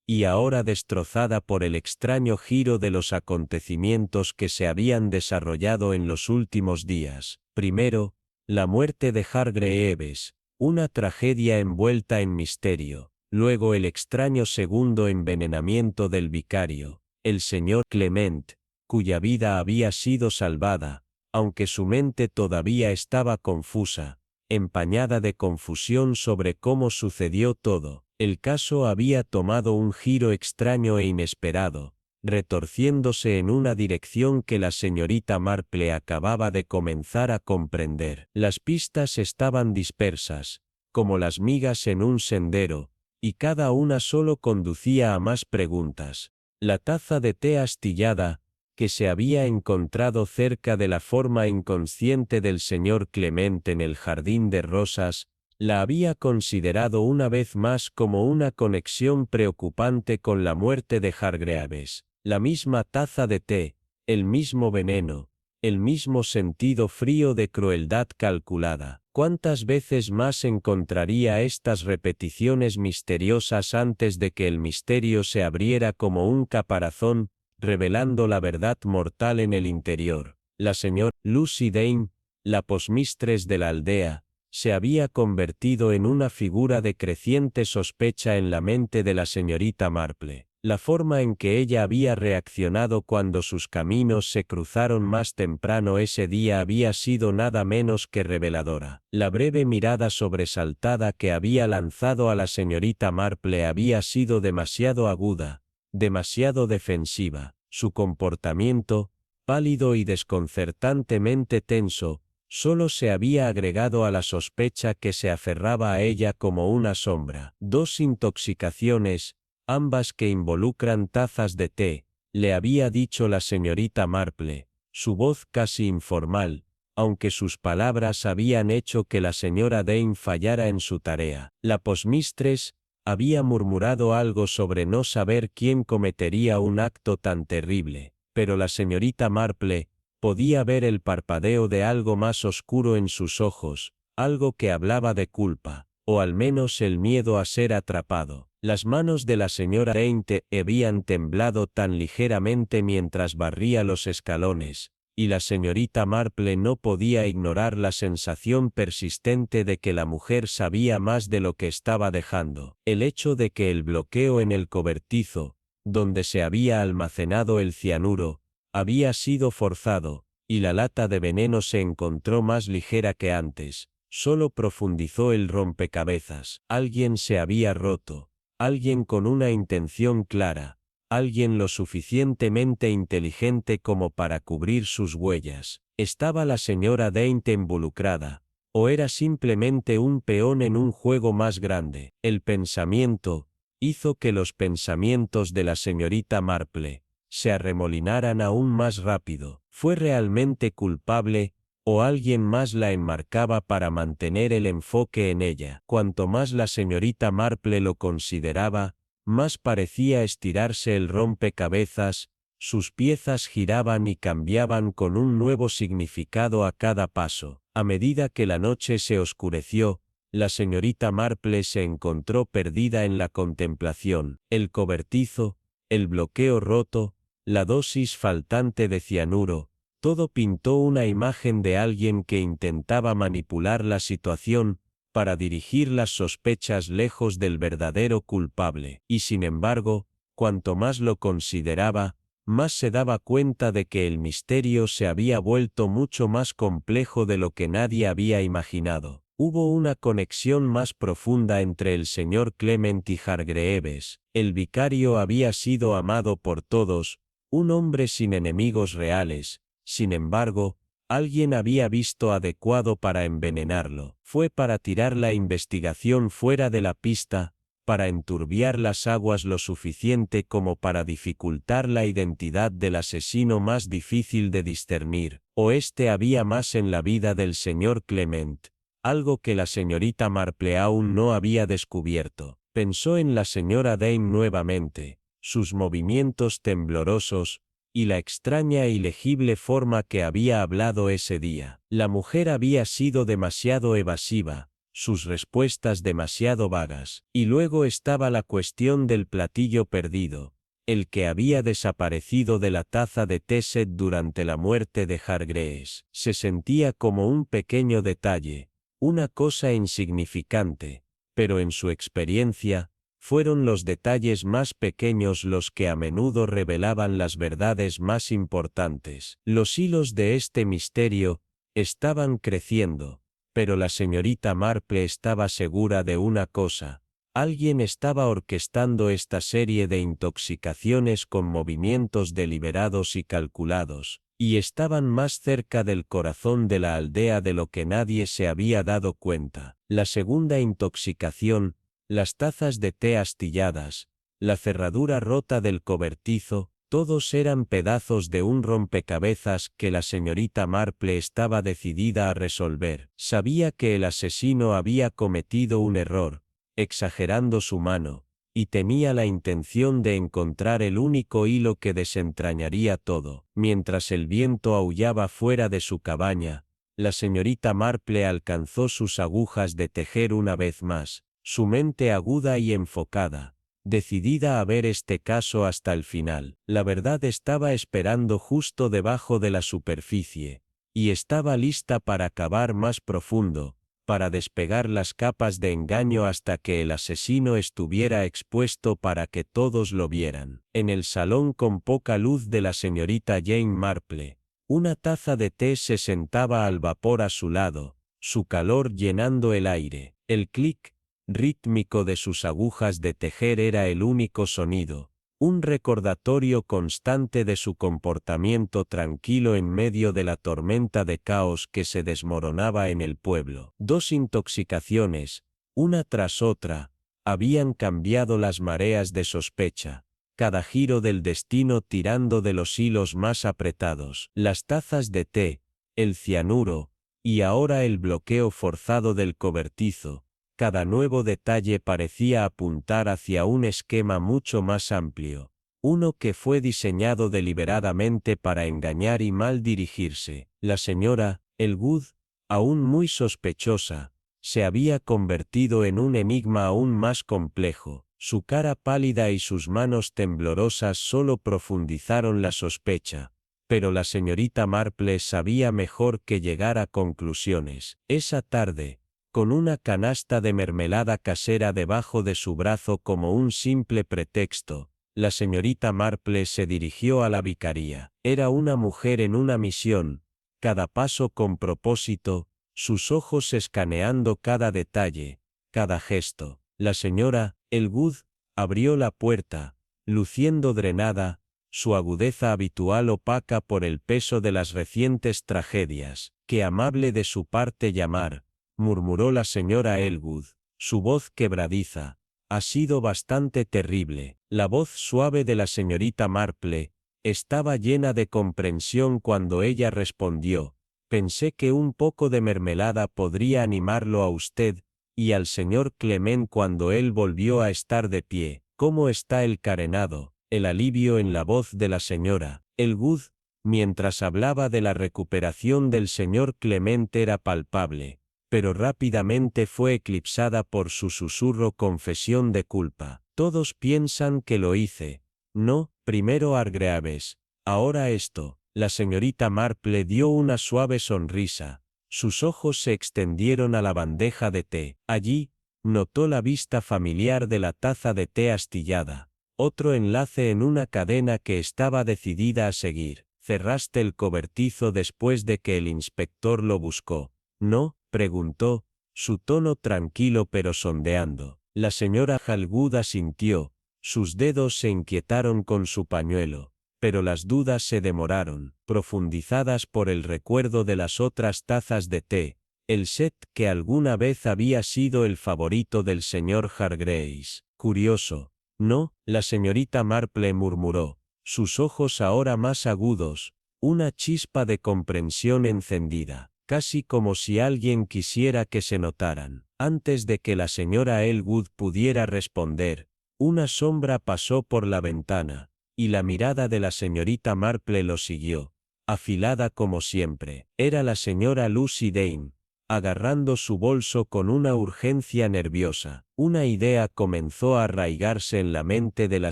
S1: y ahora destrozada por el extraño giro de los acontecimientos que se habían desarrollado en los últimos días. Primero, la muerte de Hargreaves, una tragedia envuelta en misterio. Luego el extraño segundo envenenamiento del vicario, el señor Clement, cuya vida había sido salvada, aunque su mente todavía estaba confusa, empañada de confusión sobre cómo sucedió todo. El caso había tomado un giro extraño e inesperado, retorciéndose en una dirección que la señorita Marple acababa de comenzar a comprender. Las pistas estaban dispersas, como las migas en un sendero, y cada una solo conducía a más preguntas. La taza de té astillada, que se había encontrado cerca de la forma inconsciente del señor Clement en el jardín de rosas, la había considerado una vez más como una conexión preocupante con la muerte de Hargreaves. La misma taza de té, el mismo veneno, el mismo sentido frío de crueldad calculada. ¿Cuántas veces más encontraría estas repeticiones misteriosas antes de que el misterio se abriera como un caparazón, revelando la verdad mortal en el interior? La señora Lucy Dane, la postmistress de la aldea, se había convertido en una figura de creciente sospecha en la mente de la señorita Marple. La forma en que ella había reaccionado cuando sus caminos se cruzaron más temprano ese día había sido nada menos que reveladora. La breve mirada sobresaltada que había lanzado a la señorita Marple había sido demasiado aguda, demasiado defensiva. Su comportamiento, pálido y desconcertantemente tenso, solo se había agregado a la sospecha que se aferraba a ella como una sombra. Dos intoxicaciones, ambas que involucran tazas de té, le había dicho la señorita Marple, su voz casi informal, aunque sus palabras habían hecho que la señora Dane fallara en su tarea. La postmistress había murmurado algo sobre no saber quién cometería un acto tan terrible, pero la señorita Marple, Podía ver el parpadeo de algo más oscuro en sus ojos, algo que hablaba de culpa, o al menos el miedo a ser atrapado. Las manos de la señora Dane habían temblado tan ligeramente mientras barría los escalones, y la señorita Marple no podía ignorar la sensación persistente de que la mujer sabía más de lo que estaba dejando. El hecho de que el bloqueo en el cobertizo, donde se había almacenado el cianuro, había sido forzado, y la lata de veneno se encontró más ligera que antes, solo profundizó el rompecabezas. Alguien se había roto, alguien con una intención clara, alguien lo suficientemente inteligente como para cubrir sus huellas. ¿Estaba la señora Dane involucrada, o era simplemente un peón en un juego más grande? El pensamiento hizo que los pensamientos de la señorita Marple se arremolinaran aún más rápido. ¿Fue realmente culpable, o alguien más la enmarcaba para mantener el enfoque en ella? Cuanto más la señorita Marple lo consideraba, más parecía estirarse el rompecabezas, sus piezas giraban y cambiaban con un nuevo significado a cada paso. A medida que la noche se oscureció, la señorita Marple se encontró perdida en la contemplación. El cobertizo, el bloqueo roto, la dosis faltante de cianuro, todo pintó una imagen de alguien que intentaba manipular la situación para dirigir las sospechas lejos del verdadero culpable. Y sin embargo, cuanto más lo consideraba, más se daba cuenta de que el misterio se había vuelto mucho más complejo de lo que nadie había imaginado. Hubo una conexión más profunda entre el señor Clement y Hargreaves. El vicario había sido amado por todos, un hombre sin enemigos reales. Sin embargo, alguien había visto adecuado para envenenarlo. Fue para tirar la investigación fuera de la pista, para enturbiar las aguas lo suficiente como para dificultar la identidad del asesino más difícil de discernir. O había más en la vida del señor Clement, algo que la señorita Marple aún no había descubierto. Pensó en la señora Dane nuevamente, sus movimientos temblorosos, y la extraña e ilegible forma que había hablado ese día. La mujer había sido demasiado evasiva, sus respuestas demasiado vagas. Y luego estaba la cuestión del platillo perdido, el que había desaparecido de la taza de Tesset durante la muerte de Hargreaves. Se sentía como un pequeño detalle, una cosa insignificante, pero en su experiencia, fueron los detalles más pequeños los que a menudo revelaban las verdades más importantes. Los hilos de este misterio estaban creciendo, pero la señorita Marple estaba segura de una cosa: alguien estaba orquestando esta serie de intoxicaciones con movimientos deliberados y calculados, y estaban más cerca del corazón de la aldea de lo que nadie se había dado cuenta. La segunda intoxicación, las tazas de té astilladas, la cerradura rota del cobertizo, todos eran pedazos de un rompecabezas que la señorita Marple estaba decidida a resolver. Sabía que el asesino había cometido un error, exagerando su mano, y tenía la intención de encontrar el único hilo que desentrañaría todo. Mientras el viento aullaba fuera de su cabaña, la señorita Marple alcanzó sus agujas de tejer una vez más, su mente aguda y enfocada, decidida a ver este caso hasta el final. La verdad estaba esperando justo debajo de la superficie, y estaba lista para cavar más profundo, para despegar las capas de engaño hasta que el asesino estuviera expuesto para que todos lo vieran. En el salón con poca luz de la señorita Jane Marple, una taza de té se sentaba al vapor a su lado, su calor llenando el aire. El clic rítmico de sus agujas de tejer era el único sonido, un recordatorio constante de su comportamiento tranquilo en medio de la tormenta de caos que se desmoronaba en el pueblo. Dos intoxicaciones, una tras otra, habían cambiado las mareas de sospecha, cada giro del destino tirando de los hilos más apretados. Las tazas de té, el cianuro, y ahora el bloqueo forzado del cobertizo. Cada nuevo detalle parecía apuntar hacia un esquema mucho más amplio, uno que fue diseñado deliberadamente para engañar y mal dirigirse. La señora Elwood, aún muy sospechosa, se había convertido en un enigma aún más complejo. Su cara pálida y sus manos temblorosas solo profundizaron la sospecha. Pero la señorita Marple sabía mejor que llegar a conclusiones. Esa tarde, con una canasta de mermelada casera debajo de su brazo como un simple pretexto, la señorita Marple se dirigió a la vicaría. Era una mujer en una misión, cada paso con propósito, sus ojos escaneando cada detalle, cada gesto. La señora Elwood abrió la puerta, luciendo drenada, su agudeza habitual opaca por el peso de las recientes tragedias. «Qué amable de su parte llamar», murmuró la señora Elwood, su voz quebradiza. «Ha sido bastante terrible». La voz suave de la señorita Marple estaba llena de comprensión cuando ella respondió: «Pensé que un poco de mermelada podría animarlo a usted y al señor Clement». Cuando él volvió a estar de pie, «¿Cómo está el carenado?». El alivio en la voz de la señora Elwood, mientras hablaba de la recuperación del señor Clement, era palpable, pero rápidamente fue eclipsada por su susurro confesión de culpa. «Todos piensan que lo hice. No, primero Hargreaves, ahora esto». La señorita Marple dio una suave sonrisa. Sus ojos se extendieron a la bandeja de té. Allí, notó la vista familiar de la taza de té astillada. Otro enlace en una cadena que estaba decidida a seguir. «¿Cerraste el cobertizo después de que el inspector lo buscó?» «No», preguntó, su tono tranquilo pero sondeando. La señora Elwood asintió. Sus dedos se inquietaron con su pañuelo, pero las dudas se demoraron, profundizadas por el recuerdo de las otras tazas de té, el set que alguna vez había sido el favorito del señor Hargreaves. «Curioso, ¿no?», la señorita Marple murmuró, sus ojos ahora más agudos, una chispa de comprensión encendida, casi como si alguien quisiera que se notaran. Antes de que la señora Elwood pudiera responder, una sombra pasó por la ventana, y la mirada de la señorita Marple lo siguió, afilada como siempre. Era la señora Lucy Dane, agarrando su bolso con una urgencia nerviosa. Una idea comenzó a arraigarse en la mente de la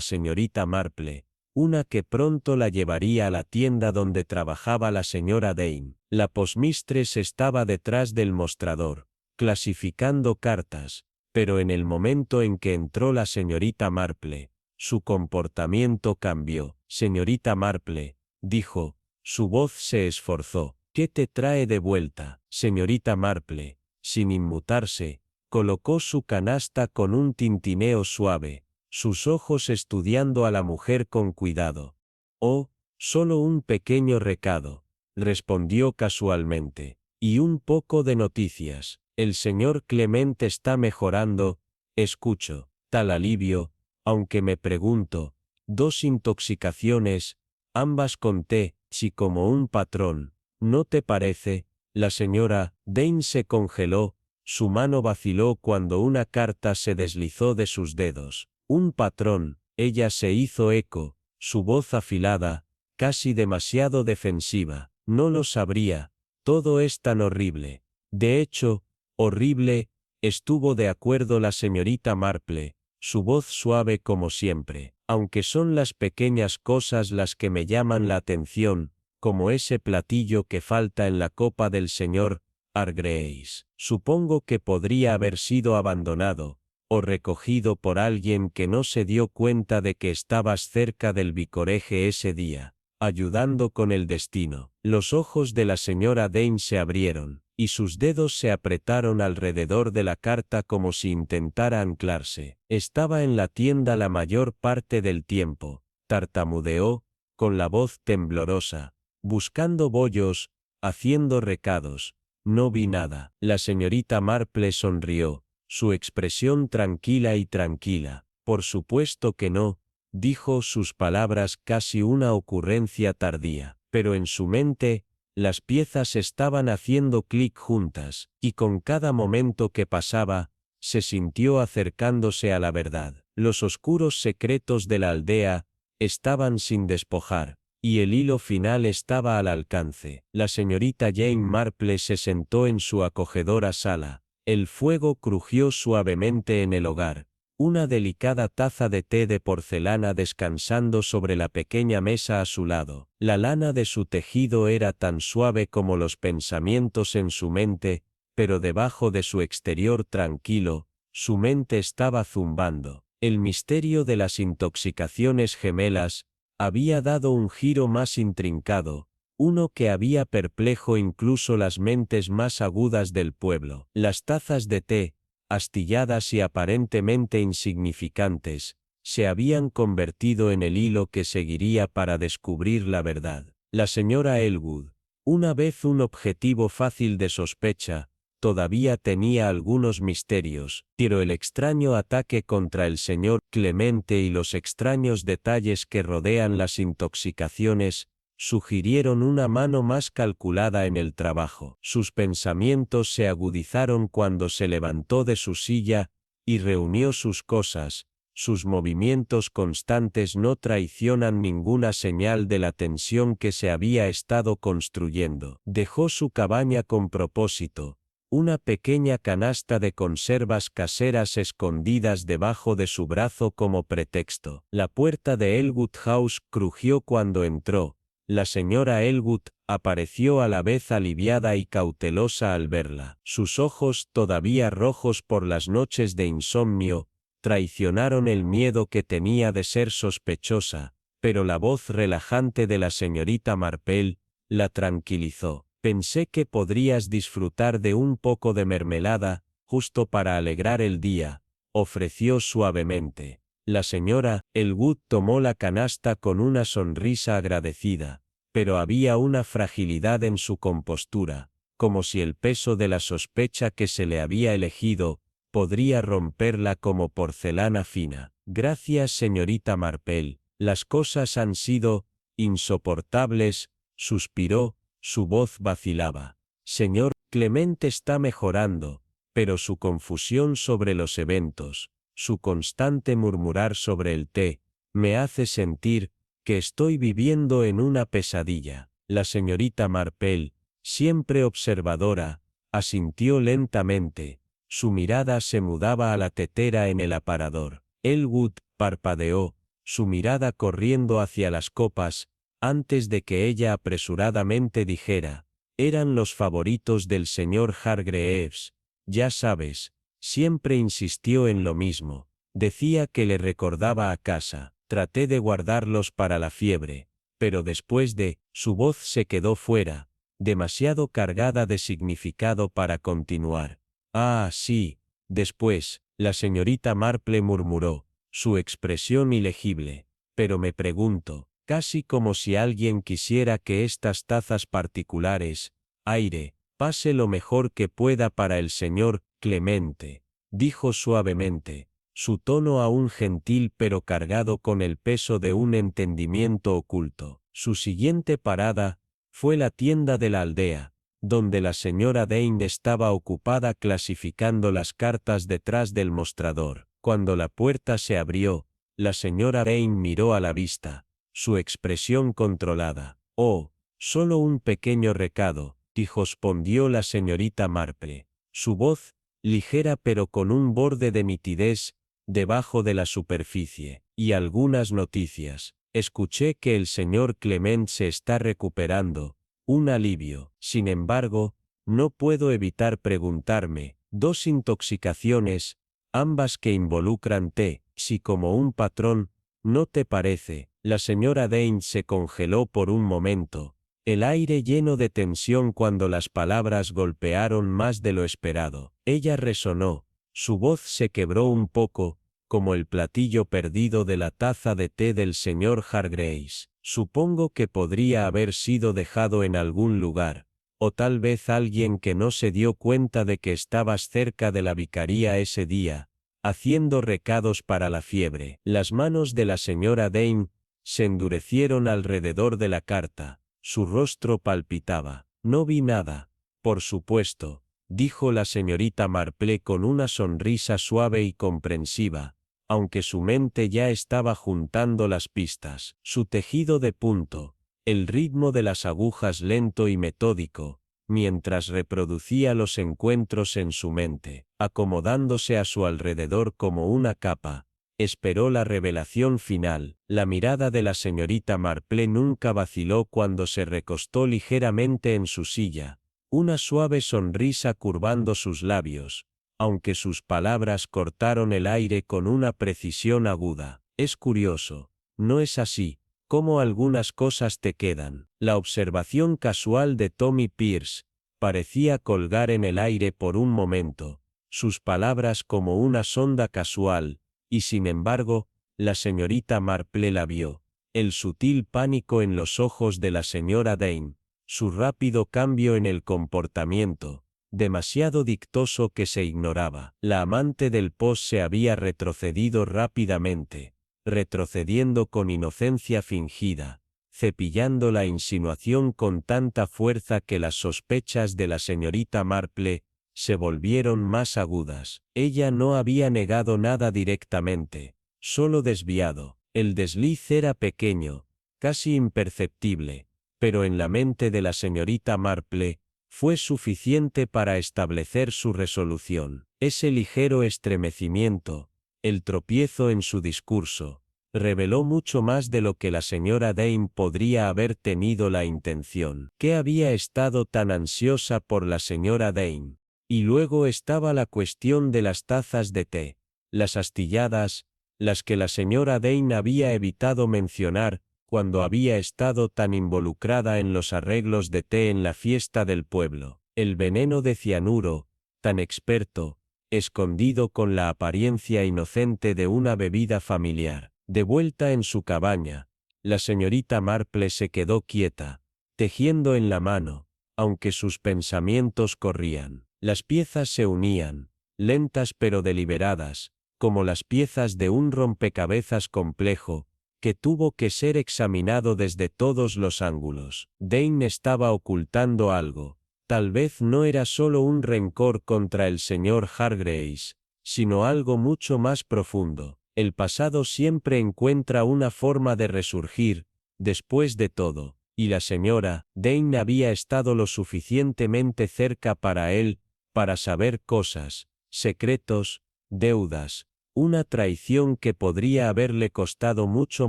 S1: señorita Marple, una que pronto la llevaría a la tienda donde trabajaba la señora Dane. La postmistress estaba detrás del mostrador, clasificando cartas, pero en el momento en que entró la señorita Marple, su comportamiento cambió. «Señorita Marple», dijo, su voz se esforzó. «¿Qué te trae de vuelta?». Señorita Marple, sin inmutarse, colocó su canasta con un tintineo suave, sus ojos estudiando a la mujer con cuidado. «Oh, solo un pequeño recado», respondió casualmente. «Y un poco de noticias. El señor Clement está mejorando, escucho. Tal alivio, aunque me pregunto, 2 intoxicaciones, ambas con té, si como un patrón, ¿no te parece?». La señora Dane se congeló, su mano vaciló cuando una carta se deslizó de sus dedos. «Un patrón», ella se hizo eco, su voz afilada, casi demasiado defensiva. «No lo sabría, todo es tan horrible». «De hecho, horrible», estuvo de acuerdo la señorita Marple, su voz suave como siempre. «Aunque son las pequeñas cosas las que me llaman la atención, como ese platillo que falta en la copa del señor Hargreaves. Supongo que podría haber sido abandonado, o recogido por alguien que no se dio cuenta de que estabas cerca del vicoreje ese día, ayudando con el destino». Los ojos de la señora Dane se abrieron, y sus dedos se apretaron alrededor de la carta como si intentara anclarse. «Estaba en la tienda la mayor parte del tiempo», tartamudeó, con la voz temblorosa, «buscando bollos, haciendo recados. No vi nada». La señorita Marple sonrió, su expresión tranquila y tranquila. «Por supuesto que no», dijo, sus palabras casi una ocurrencia tardía, pero en su mente, las piezas estaban haciendo clic juntas, y con cada momento que pasaba, se sintió acercándose a la verdad. Los oscuros secretos de la aldea estaban sin despojar, y el hilo final estaba al alcance. La señorita Jane Marple se sentó en su acogedora sala. El fuego crujió suavemente en el hogar. Una delicada taza de té de porcelana descansando sobre la pequeña mesa a su lado. La lana de su tejido era tan suave como los pensamientos en su mente, pero debajo de su exterior tranquilo, su mente estaba zumbando. El misterio de las intoxicaciones gemelas había dado un giro más intrincado, uno que había perplejo incluso las mentes más agudas del pueblo. Las tazas de té, astilladas y aparentemente insignificantes, se habían convertido en el hilo que seguiría para descubrir la verdad. La señora Elwood, una vez un objetivo fácil de sospecha, todavía tenía algunos misterios, pero el extraño ataque contra el señor Clemente y los extraños detalles que rodean las intoxicaciones, sugirieron una mano más calculada en el trabajo. Sus pensamientos se agudizaron cuando se levantó de su silla y reunió sus cosas. Sus movimientos constantes no traicionan ninguna señal de la tensión que se había estado construyendo. Dejó su cabaña con propósito, una pequeña canasta de conservas caseras escondidas debajo de su brazo como pretexto. La puerta de Elwood House crujió cuando entró. La señora Elwood apareció a la vez aliviada y cautelosa al verla. Sus ojos, todavía rojos por las noches de insomnio, traicionaron el miedo que tenía de ser sospechosa, pero la voz relajante de la señorita Marple la tranquilizó. Pensé que podrías disfrutar de un poco de mermelada, justo para alegrar el día, ofreció suavemente. La señora Elwood tomó la canasta con una sonrisa agradecida, pero había una fragilidad en su compostura, como si el peso de la sospecha que se le había elegido podría romperla como porcelana fina. Gracias, señorita Marple, las cosas han sido insoportables, suspiró, su voz vacilaba. Señor Clemente está mejorando, pero su confusión sobre los eventos, su constante murmurar sobre el té, me hace sentir que estoy viviendo en una pesadilla. La señorita Marple, siempre observadora, asintió lentamente. Su mirada se mudaba a la tetera en el aparador. Elwood parpadeó, su mirada corriendo hacia las copas, antes de que ella apresuradamente dijera, eran los favoritos del señor Hargreaves, ya sabes, siempre insistió en lo mismo, decía que le recordaba a casa, traté de guardarlos para la fiebre, pero después su voz se quedó fuera, demasiado cargada de significado para continuar. Ah, sí, después, la señorita Marple murmuró, su expresión ilegible, pero me pregunto, casi como si alguien quisiera que estas tazas particulares, aire, pase lo mejor que pueda para el señor Clemente, dijo suavemente, su tono aún gentil pero cargado con el peso de un entendimiento oculto. Su siguiente parada fue la tienda de la aldea, donde la señora Dane estaba ocupada clasificando las cartas detrás del mostrador. Cuando la puerta se abrió, la señora Dane miró a la vista, su expresión controlada. Oh, solo un pequeño recado, respondió la señorita Marple, su voz, ligera pero con un borde de nitidez, debajo de la superficie, y algunas noticias. Escuché que el señor Clement se está recuperando, un alivio. Sin embargo, no puedo evitar preguntarme, dos intoxicaciones, ambas que involucran té, si como un patrón, ¿no te parece? La señora Dane se congeló por un momento, el aire lleno de tensión cuando las palabras golpearon más de lo esperado. Ella resonó, su voz se quebró un poco, como el platillo perdido de la taza de té del señor Hargreaves. Supongo que podría haber sido dejado en algún lugar, o tal vez alguien que no se dio cuenta de que estabas cerca de la vicaría ese día, haciendo recados para la fiebre. Las manos de la señora Dane se endurecieron alrededor de la carta, su rostro palpitaba. No vi nada, por supuesto, dijo la señorita Marple con una sonrisa suave y comprensiva, aunque su mente ya estaba juntando las pistas. Su tejido de punto, el ritmo de las agujas lento y metódico, mientras reproducía los encuentros en su mente, acomodándose a su alrededor como una capa. Esperó la revelación final. La mirada de la señorita Marple nunca vaciló cuando se recostó ligeramente en su silla, una suave sonrisa curvando sus labios, aunque sus palabras cortaron el aire con una precisión aguda. Es curioso, ¿no es así? Cómo algunas cosas te quedan. La observación casual de Tommy Pierce parecía colgar en el aire por un momento, sus palabras como una sonda casual, y sin embargo, la señorita Marple la vio, el sutil pánico en los ojos de la señora Dane, su rápido cambio en el comportamiento, demasiado dictoso que se ignoraba. La amante del post se había retrocedido rápidamente, retrocediendo con inocencia fingida, cepillando la insinuación con tanta fuerza que las sospechas de la señorita Marple se volvieron más agudas. Ella no había negado nada directamente, solo desviado. El desliz era pequeño, casi imperceptible, pero en la mente de la señorita Marple fue suficiente para establecer su resolución. Ese ligero estremecimiento, el tropiezo en su discurso, reveló mucho más de lo que la señora Dane podría haber tenido la intención. ¿Qué había estado tan ansiosa por la señora Dane? Y luego estaba la cuestión de las tazas de té, las astilladas, las que la señora Dane había evitado mencionar cuando había estado tan involucrada en los arreglos de té en la fiesta del pueblo. El veneno de cianuro, tan experto, escondido con la apariencia inocente de una bebida familiar. De vuelta en su cabaña, la señorita Marple se quedó quieta, tejiendo en la mano, aunque sus pensamientos corrían. Las piezas se unían, lentas pero deliberadas, como las piezas de un rompecabezas complejo, que tuvo que ser examinado desde todos los ángulos. Dane estaba ocultando algo. Tal vez no era solo un rencor contra el señor Hargreaves, sino algo mucho más profundo. El pasado siempre encuentra una forma de resurgir, después de todo, y la señora Dane había estado lo suficientemente cerca para él, para saber cosas, secretos, deudas, una traición que podría haberle costado mucho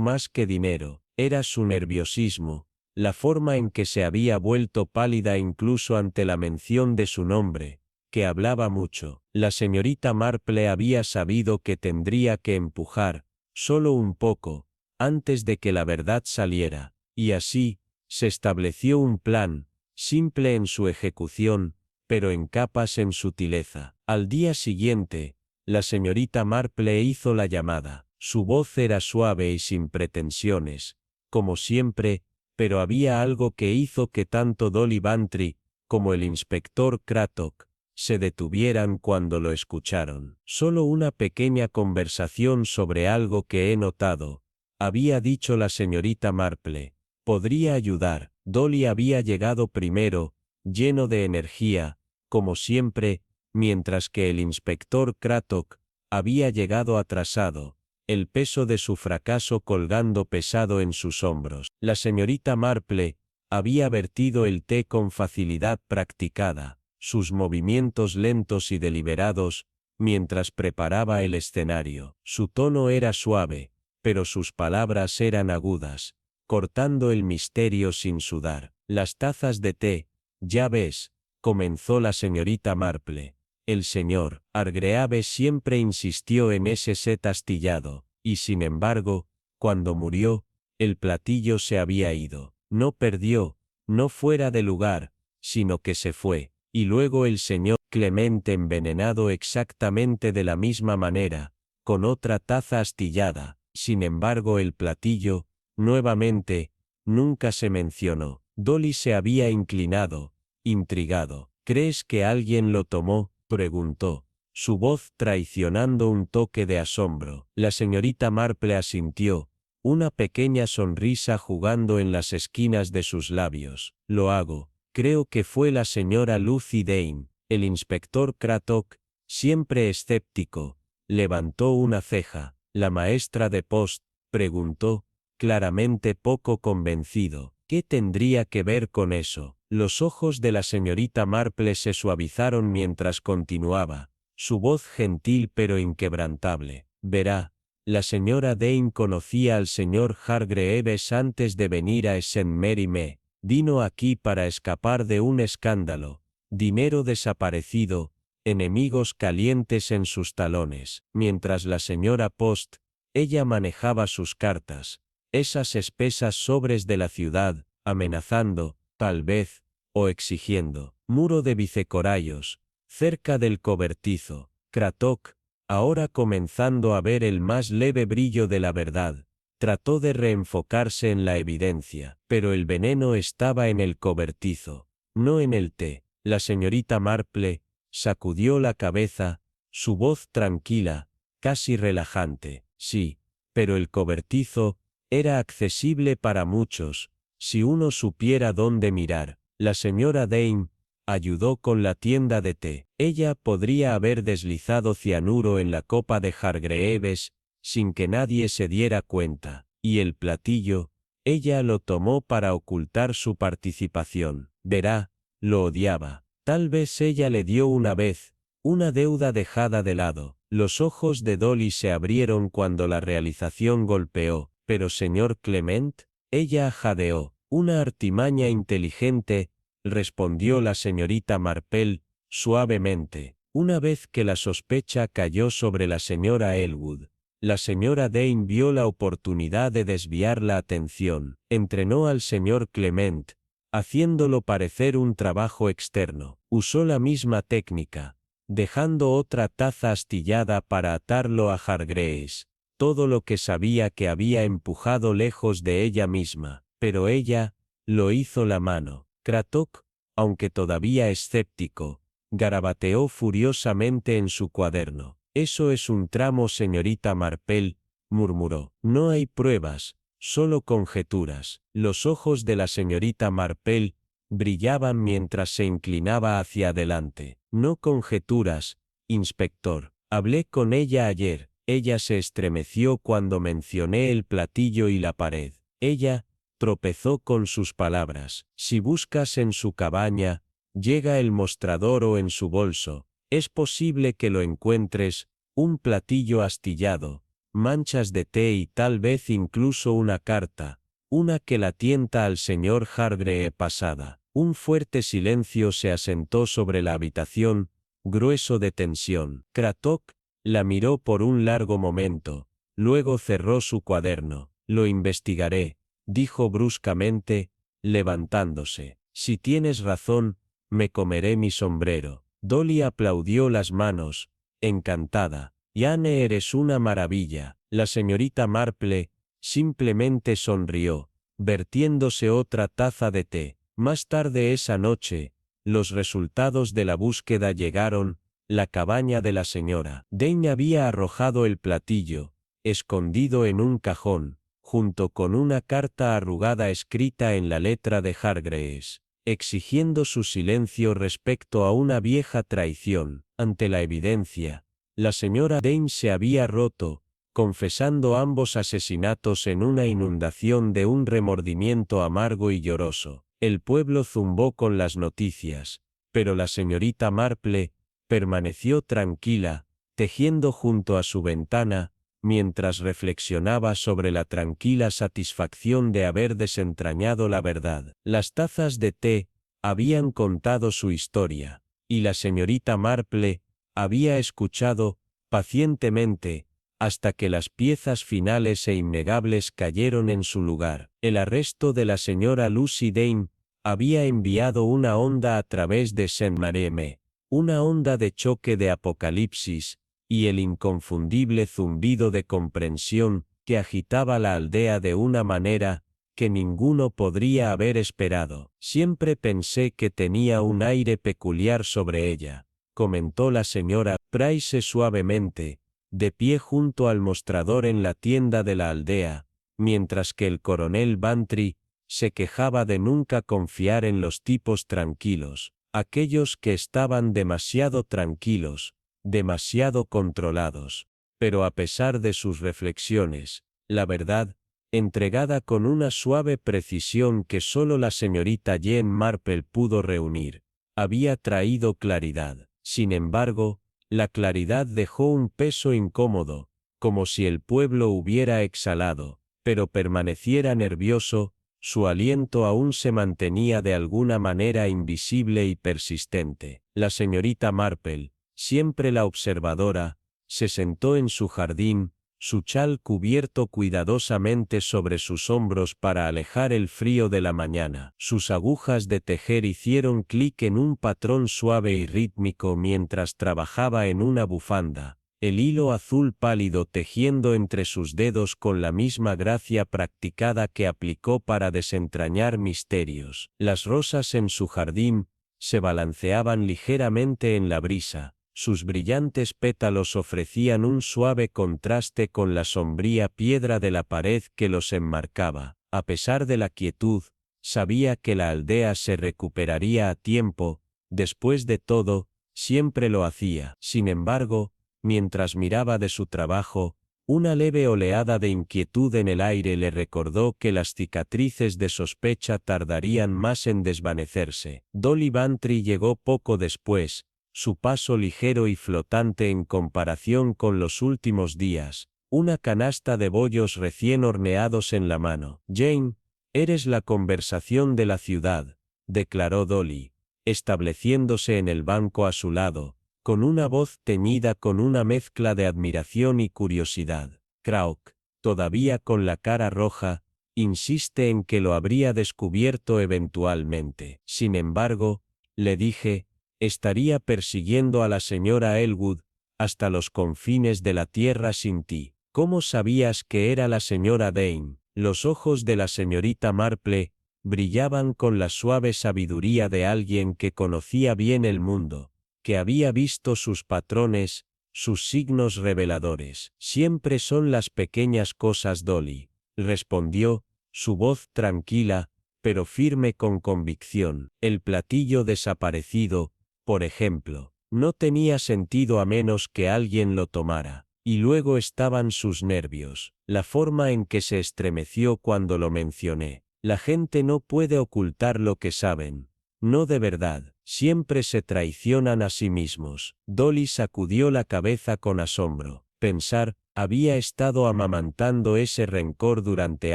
S1: más que dinero. Era su nerviosismo, la forma en que se había vuelto pálida incluso ante la mención de su nombre, que hablaba mucho. La señorita Marple había sabido que tendría que empujar, solo un poco, antes de que la verdad saliera, y así, se estableció un plan, simple en su ejecución, pero en capas en sutileza. Al día siguiente, la señorita Marple hizo la llamada. Su voz era suave y sin pretensiones, como siempre, pero había algo que hizo que tanto Dolly Bantry, como el inspector Craddock, se detuvieran cuando lo escucharon. Solo una pequeña conversación sobre algo que he notado, había dicho la señorita Marple, podría ayudar. Dolly había llegado primero, lleno de energía, como siempre, mientras que el inspector Craddock había llegado atrasado, el peso de su fracaso colgando pesado en sus hombros. La señorita Marple había vertido el té con facilidad practicada, sus movimientos lentos y deliberados, mientras preparaba el escenario. Su tono era suave, pero sus palabras eran agudas, cortando el misterio sin sudar. Las tazas de té, ya ves, comenzó la señorita Marple. El señor Hargreaves siempre insistió en ese set astillado, y sin embargo, cuando murió, el platillo se había ido. No perdió, no fuera de lugar, sino que se fue. Y luego el señor Clemente envenenado exactamente de la misma manera, con otra taza astillada. Sin embargo el platillo, nuevamente, nunca se mencionó. Dolly se había inclinado, intrigado. ¿Crees que alguien lo tomó?, preguntó, su voz traicionando un toque de asombro. La señorita Marple asintió, una pequeña sonrisa jugando en las esquinas de sus labios. Lo hago. Creo que fue la señora Lucy Dane. El inspector Craddock, siempre escéptico, levantó una ceja. La maestra de post preguntó, claramente poco convencido. ¿Qué tendría que ver con eso? Los ojos de la señorita Marple se suavizaron mientras continuaba, su voz gentil pero inquebrantable. Verá, la señora Dane conocía al señor Hargreaves antes de venir a St. Mary Me. Vino aquí para escapar de un escándalo, dinero desaparecido, enemigos calientes en sus talones. Mientras la señora Post, ella manejaba sus cartas, esas espesas sobres de la ciudad, amenazando, tal vez, o exigiendo. Muro de vicecorallos, cerca del cobertizo. Cratok, ahora comenzando a ver el más leve brillo de la verdad, trató de reenfocarse en la evidencia, pero el veneno estaba en el cobertizo, no en el té. La señorita Marple sacudió la cabeza, su voz tranquila, casi relajante. Sí, pero el cobertizo era accesible para muchos, si uno supiera dónde mirar. La señora Dane ayudó con la tienda de té. Ella podría haber deslizado cianuro en la copa de Hargreaves, sin que nadie se diera cuenta, y el platillo, ella lo tomó para ocultar su participación. Verá, lo odiaba. Tal vez ella le dio una vez, una deuda dejada de lado. Los ojos de Dolly se abrieron cuando la realización golpeó. Pero señor Clement, ella jadeó. Una artimaña inteligente, respondió la señorita Marple, suavemente. Una vez que la sospecha cayó sobre la señora Elwood, la señora Dane vio la oportunidad de desviar la atención. Entrenó al señor Clement, haciéndolo parecer un trabajo externo. Usó la misma técnica, dejando otra taza astillada para atarlo a Hargreaves. Todo lo que sabía que había empujado lejos de ella misma, pero ella lo hizo la mano. Cratok, aunque todavía escéptico, garabateó furiosamente en su cuaderno. Eso es un tramo, señorita Marple, murmuró. No hay pruebas, solo conjeturas. Los ojos de la señorita Marple brillaban mientras se inclinaba hacia adelante. No conjeturas, inspector. Hablé con ella ayer. Ella se estremeció cuando mencioné el platillo y la pared. Ella tropezó con sus palabras. Si buscas en su cabaña, llega el mostrador o en su bolso, es posible que lo encuentres, un platillo astillado, manchas de té y tal vez incluso una carta, una que la tienta al señor Hargrave pasada. Un fuerte silencio se asentó sobre la habitación, grueso de tensión. Cratok la miró por un largo momento, luego cerró su cuaderno. Lo investigaré, dijo bruscamente, levantándose. Si tienes razón, me comeré mi sombrero. Dolly aplaudió las manos, encantada. Jane, eres una maravilla. La señorita Marple simplemente sonrió, vertiéndose otra taza de té. Más tarde esa noche, los resultados de la búsqueda llegaron. La cabaña de la señora Dane había arrojado el platillo, escondido en un cajón, junto con una carta arrugada escrita en la letra de Hargreaves, exigiendo su silencio respecto a una vieja traición. Ante la evidencia, la señora Dane se había roto, confesando ambos asesinatos en una inundación de un remordimiento amargo y lloroso. El pueblo zumbó con las noticias, pero la señorita Marple permaneció tranquila, tejiendo junto a su ventana, mientras reflexionaba sobre la tranquila satisfacción de haber desentrañado la verdad. Las tazas de té habían contado su historia, y la señorita Marple había escuchado, pacientemente, hasta que las piezas finales e innegables cayeron en su lugar. El arresto de la señora Lucy Dane había enviado una onda a través de Saint-Marème, una onda de choque de apocalipsis, y el inconfundible zumbido de comprensión que agitaba la aldea de una manera que ninguno podría haber esperado. Siempre pensé que tenía un aire peculiar sobre ella, comentó la señora Price suavemente, de pie junto al mostrador en la tienda de la aldea, mientras que el coronel Bantry se quejaba de nunca confiar en los tipos tranquilos, aquellos que estaban demasiado tranquilos, demasiado controlados. Pero a pesar de sus reflexiones, la verdad, entregada con una suave precisión que solo la señorita Jean Marple pudo reunir, había traído claridad. Sin embargo, la claridad dejó un peso incómodo, como si el pueblo hubiera exhalado, pero permaneciera nervioso, su aliento aún se mantenía de alguna manera invisible y persistente. La señorita Marple, siempre la observadora, se sentó en su jardín, su chal cubierto cuidadosamente sobre sus hombros para alejar el frío de la mañana. Sus agujas de tejer hicieron clic en un patrón suave y rítmico mientras trabajaba en una bufanda, el hilo azul pálido tejiendo entre sus dedos con la misma gracia practicada que aplicó para desentrañar misterios. Las rosas en su jardín se balanceaban ligeramente en la brisa. Sus brillantes pétalos ofrecían un suave contraste con la sombría piedra de la pared que los enmarcaba. A pesar de la quietud, sabía que la aldea se recuperaría a tiempo, después de todo, siempre lo hacía. Sin embargo, mientras miraba de su trabajo, una leve oleada de inquietud en el aire le recordó que las cicatrices de sospecha tardarían más en desvanecerse. Dolly Bantry llegó poco después, su paso ligero y flotante en comparación con los últimos días, una canasta de bollos recién horneados en la mano. «Jane, eres la conversación de la ciudad», declaró Dolly, estableciéndose en el banco a su lado, con una voz teñida con una mezcla de admiración y curiosidad. Crauk, todavía con la cara roja, insiste en que lo habría descubierto eventualmente. Sin embargo, le dije, estaría persiguiendo a la señora Elwood hasta los confines de la tierra sin ti. ¿Cómo sabías que era la señora Dane? Los ojos de la señorita Marple brillaban con la suave sabiduría de alguien que conocía bien el mundo, que había visto sus patrones, sus signos reveladores. Siempre son las pequeñas cosas, Dolly, respondió, su voz tranquila, pero firme con convicción. El platillo desaparecido, por ejemplo, no tenía sentido a menos que alguien lo tomara. Y luego estaban sus nervios, la forma en que se estremeció cuando lo mencioné. La gente no puede ocultar lo que saben. No de verdad, siempre se traicionan a sí mismos. Dolly sacudió la cabeza con asombro. Pensar, había estado amamantando ese rencor durante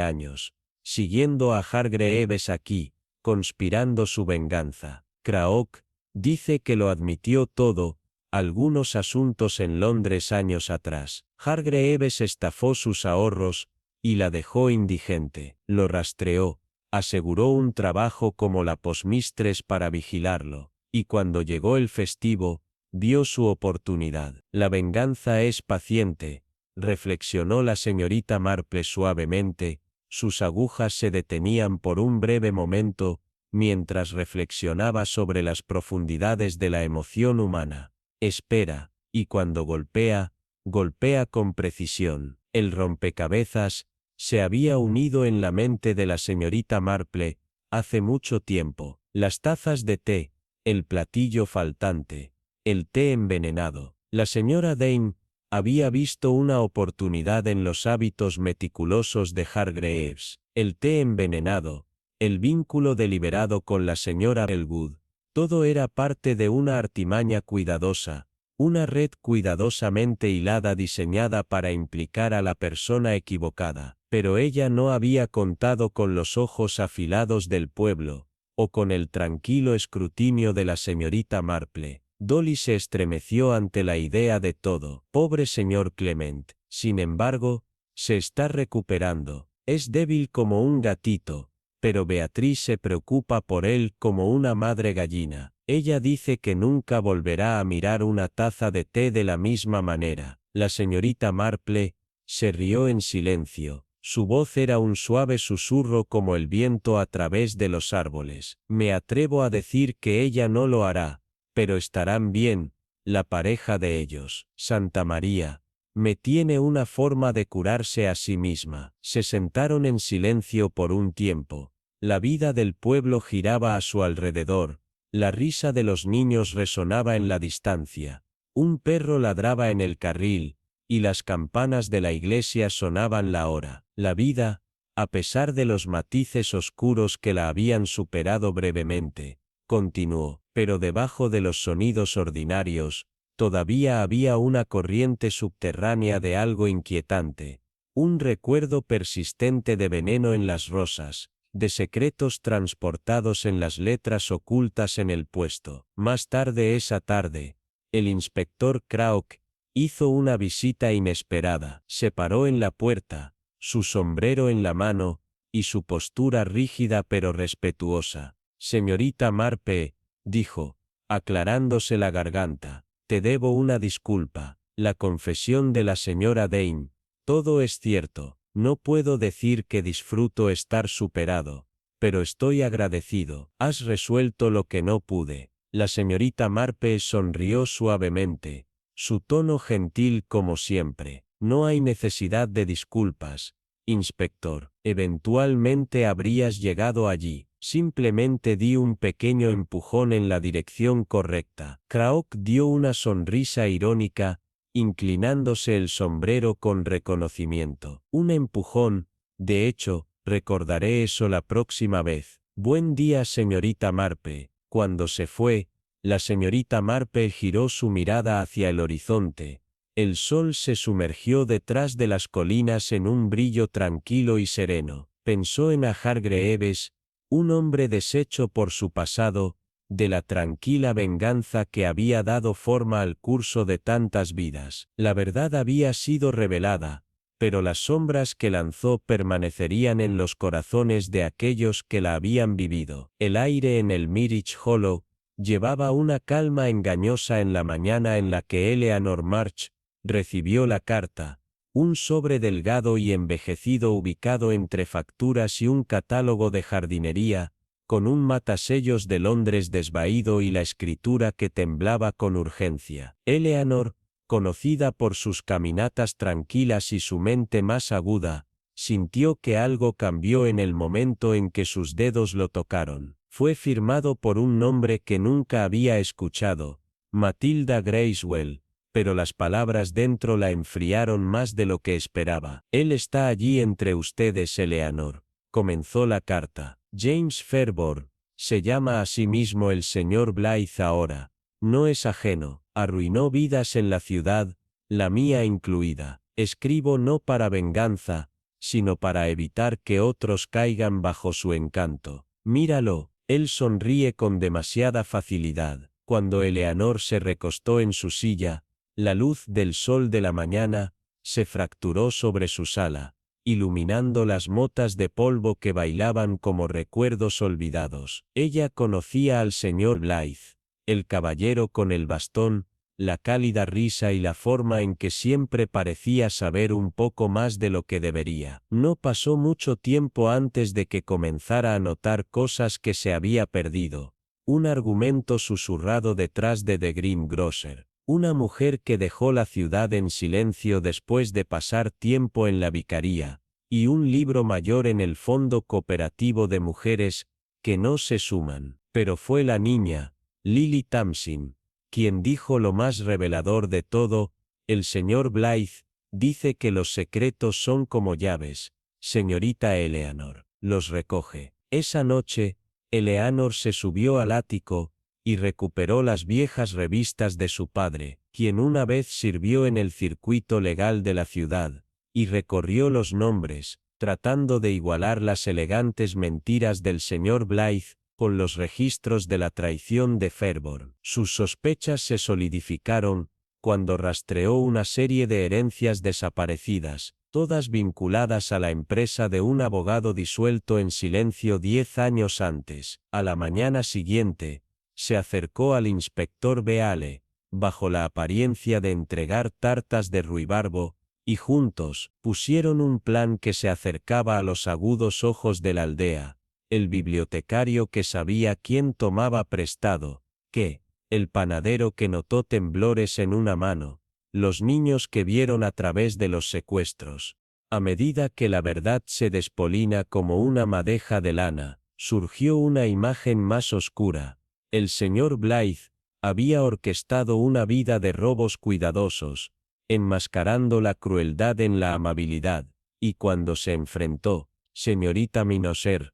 S1: años, siguiendo a Hargreaves aquí, conspirando su venganza. Craok dice que lo admitió todo, algunos asuntos en Londres años atrás. Hargreaves estafó sus ahorros, y la dejó indigente. Lo rastreó, aseguró un trabajo como la postmistress para vigilarlo, y cuando llegó el festivo, vio su oportunidad. La venganza es paciente, reflexionó la señorita Marple suavemente, sus agujas se detenían por un breve momento, mientras reflexionaba sobre las profundidades de la emoción humana. Espera, y cuando golpea, golpea con precisión. El rompecabezas se había unido en la mente de la señorita Marple, hace mucho tiempo. Las tazas de té, el platillo faltante, el té envenenado. La señora Dane había visto una oportunidad en los hábitos meticulosos de Hargreaves. El té envenenado, el vínculo deliberado con la señora Elwood, todo era parte de una artimaña cuidadosa, una red cuidadosamente hilada diseñada para implicar a la persona equivocada. Pero ella no había contado con los ojos afilados del pueblo, o con el tranquilo escrutinio de la señorita Marple. Dolly se estremeció ante la idea de todo. Pobre señor Clement, sin embargo, se está recuperando. Es débil como un gatito, pero Beatriz se preocupa por él como una madre gallina. Ella dice que nunca volverá a mirar una taza de té de la misma manera. La señorita Marple se rió en silencio. Su voz era un suave susurro como el viento a través de los árboles. Me atrevo a decir que ella no lo hará, pero estarán bien, la pareja de ellos. Santa María, me tiene una forma de curarse a sí misma. Se sentaron en silencio por un tiempo. La vida del pueblo giraba a su alrededor, la risa de los niños resonaba en la distancia. Un perro ladraba en el carril, y las campanas de la iglesia sonaban la hora. La vida, a pesar de los matices oscuros que la habían superado brevemente, continuó, pero debajo de los sonidos ordinarios, todavía había una corriente subterránea de algo inquietante, un recuerdo persistente de veneno en las rosas, de secretos transportados en las letras ocultas en el puesto. Más tarde esa tarde, el inspector Crauk hizo una visita inesperada. Se paró en la puerta, su sombrero en la mano, y su postura rígida pero respetuosa. Señorita Marpe, dijo, aclarándose la garganta, te debo una disculpa. La confesión de la señora Dane. Todo es cierto. No puedo decir que disfruto estar superado, pero estoy agradecido. Has resuelto lo que no pude. La señorita Marpe sonrió suavemente, su tono gentil como siempre. No hay necesidad de disculpas, inspector. Eventualmente habrías llegado allí. Simplemente di un pequeño empujón en la dirección correcta. Crauk dio una sonrisa irónica, inclinándose el sombrero con reconocimiento. Un empujón, de hecho, recordaré eso la próxima vez. Buen día, señorita Marpe. Cuando se fue, la señorita Marpe giró su mirada hacia el horizonte. El sol se sumergió detrás de las colinas en un brillo tranquilo y sereno. Pensó en Hargreaves, un hombre deshecho por su pasado, de la tranquila venganza que había dado forma al curso de tantas vidas. La verdad había sido revelada, pero las sombras que lanzó permanecerían en los corazones de aquellos que la habían vivido. El aire en el Mirage Hollow llevaba una calma engañosa en la mañana en la que Eleanor March recibió la carta, un sobre delgado y envejecido ubicado entre facturas y un catálogo de jardinería, con un matasellos de Londres desvaído y la escritura que temblaba con urgencia. Eleanor, conocida por sus caminatas tranquilas y su mente más aguda, sintió que algo cambió en el momento en que sus dedos lo tocaron. Fue firmado por un nombre que nunca había escuchado, Matilda Gracewell, pero las palabras dentro la enfriaron más de lo que esperaba. Él está allí entre ustedes, Eleanor, comenzó la carta. James Fairborn, se llama a sí mismo el señor Blythe ahora, no es ajeno, arruinó vidas en la ciudad, la mía incluida. Escribo no para venganza, sino para evitar que otros caigan bajo su encanto. Míralo, él sonríe con demasiada facilidad. Cuando Eleanor se recostó en su silla, la luz del sol de la mañana se fracturó sobre su sala, iluminando las motas de polvo que bailaban como recuerdos olvidados. Ella conocía al señor Blythe, el caballero con el bastón, la cálida risa y la forma en que siempre parecía saber un poco más de lo que debería. No pasó mucho tiempo antes de que comenzara a notar cosas que se había perdido. Un argumento susurrado detrás de The Greengrocer. Una mujer que dejó la ciudad en silencio después de pasar tiempo en la vicaría, y un libro mayor en el fondo cooperativo de mujeres, que no se suman. Pero fue la niña, Lily Tamsin, quien dijo lo más revelador de todo: el señor Blythe dice que los secretos son como llaves, señorita Eleanor, los recoge. Esa noche, Eleanor se subió al ático, y recuperó las viejas revistas de su padre, quien una vez sirvió en el circuito legal de la ciudad, y recorrió los nombres, tratando de igualar las elegantes mentiras del señor Blythe con los registros de la traición de Fairborn. Sus sospechas se solidificaron cuando rastreó una serie de herencias desaparecidas, todas vinculadas a la empresa de un abogado disuelto en silencio 10 años antes. A la mañana siguiente, se acercó al inspector Beale, bajo la apariencia de entregar tartas de ruibarbo, y juntos pusieron un plan que se acercaba a los agudos ojos de la aldea, el bibliotecario que sabía quién tomaba prestado, qué, el panadero que notó temblores en una mano, los niños que vieron a través de los secuestros. A medida que la verdad se despolina como una madeja de lana, surgió una imagen más oscura. El señor Blythe había orquestado una vida de robos cuidadosos, enmascarando la crueldad en la amabilidad, y cuando se enfrentó, señorita Minoser,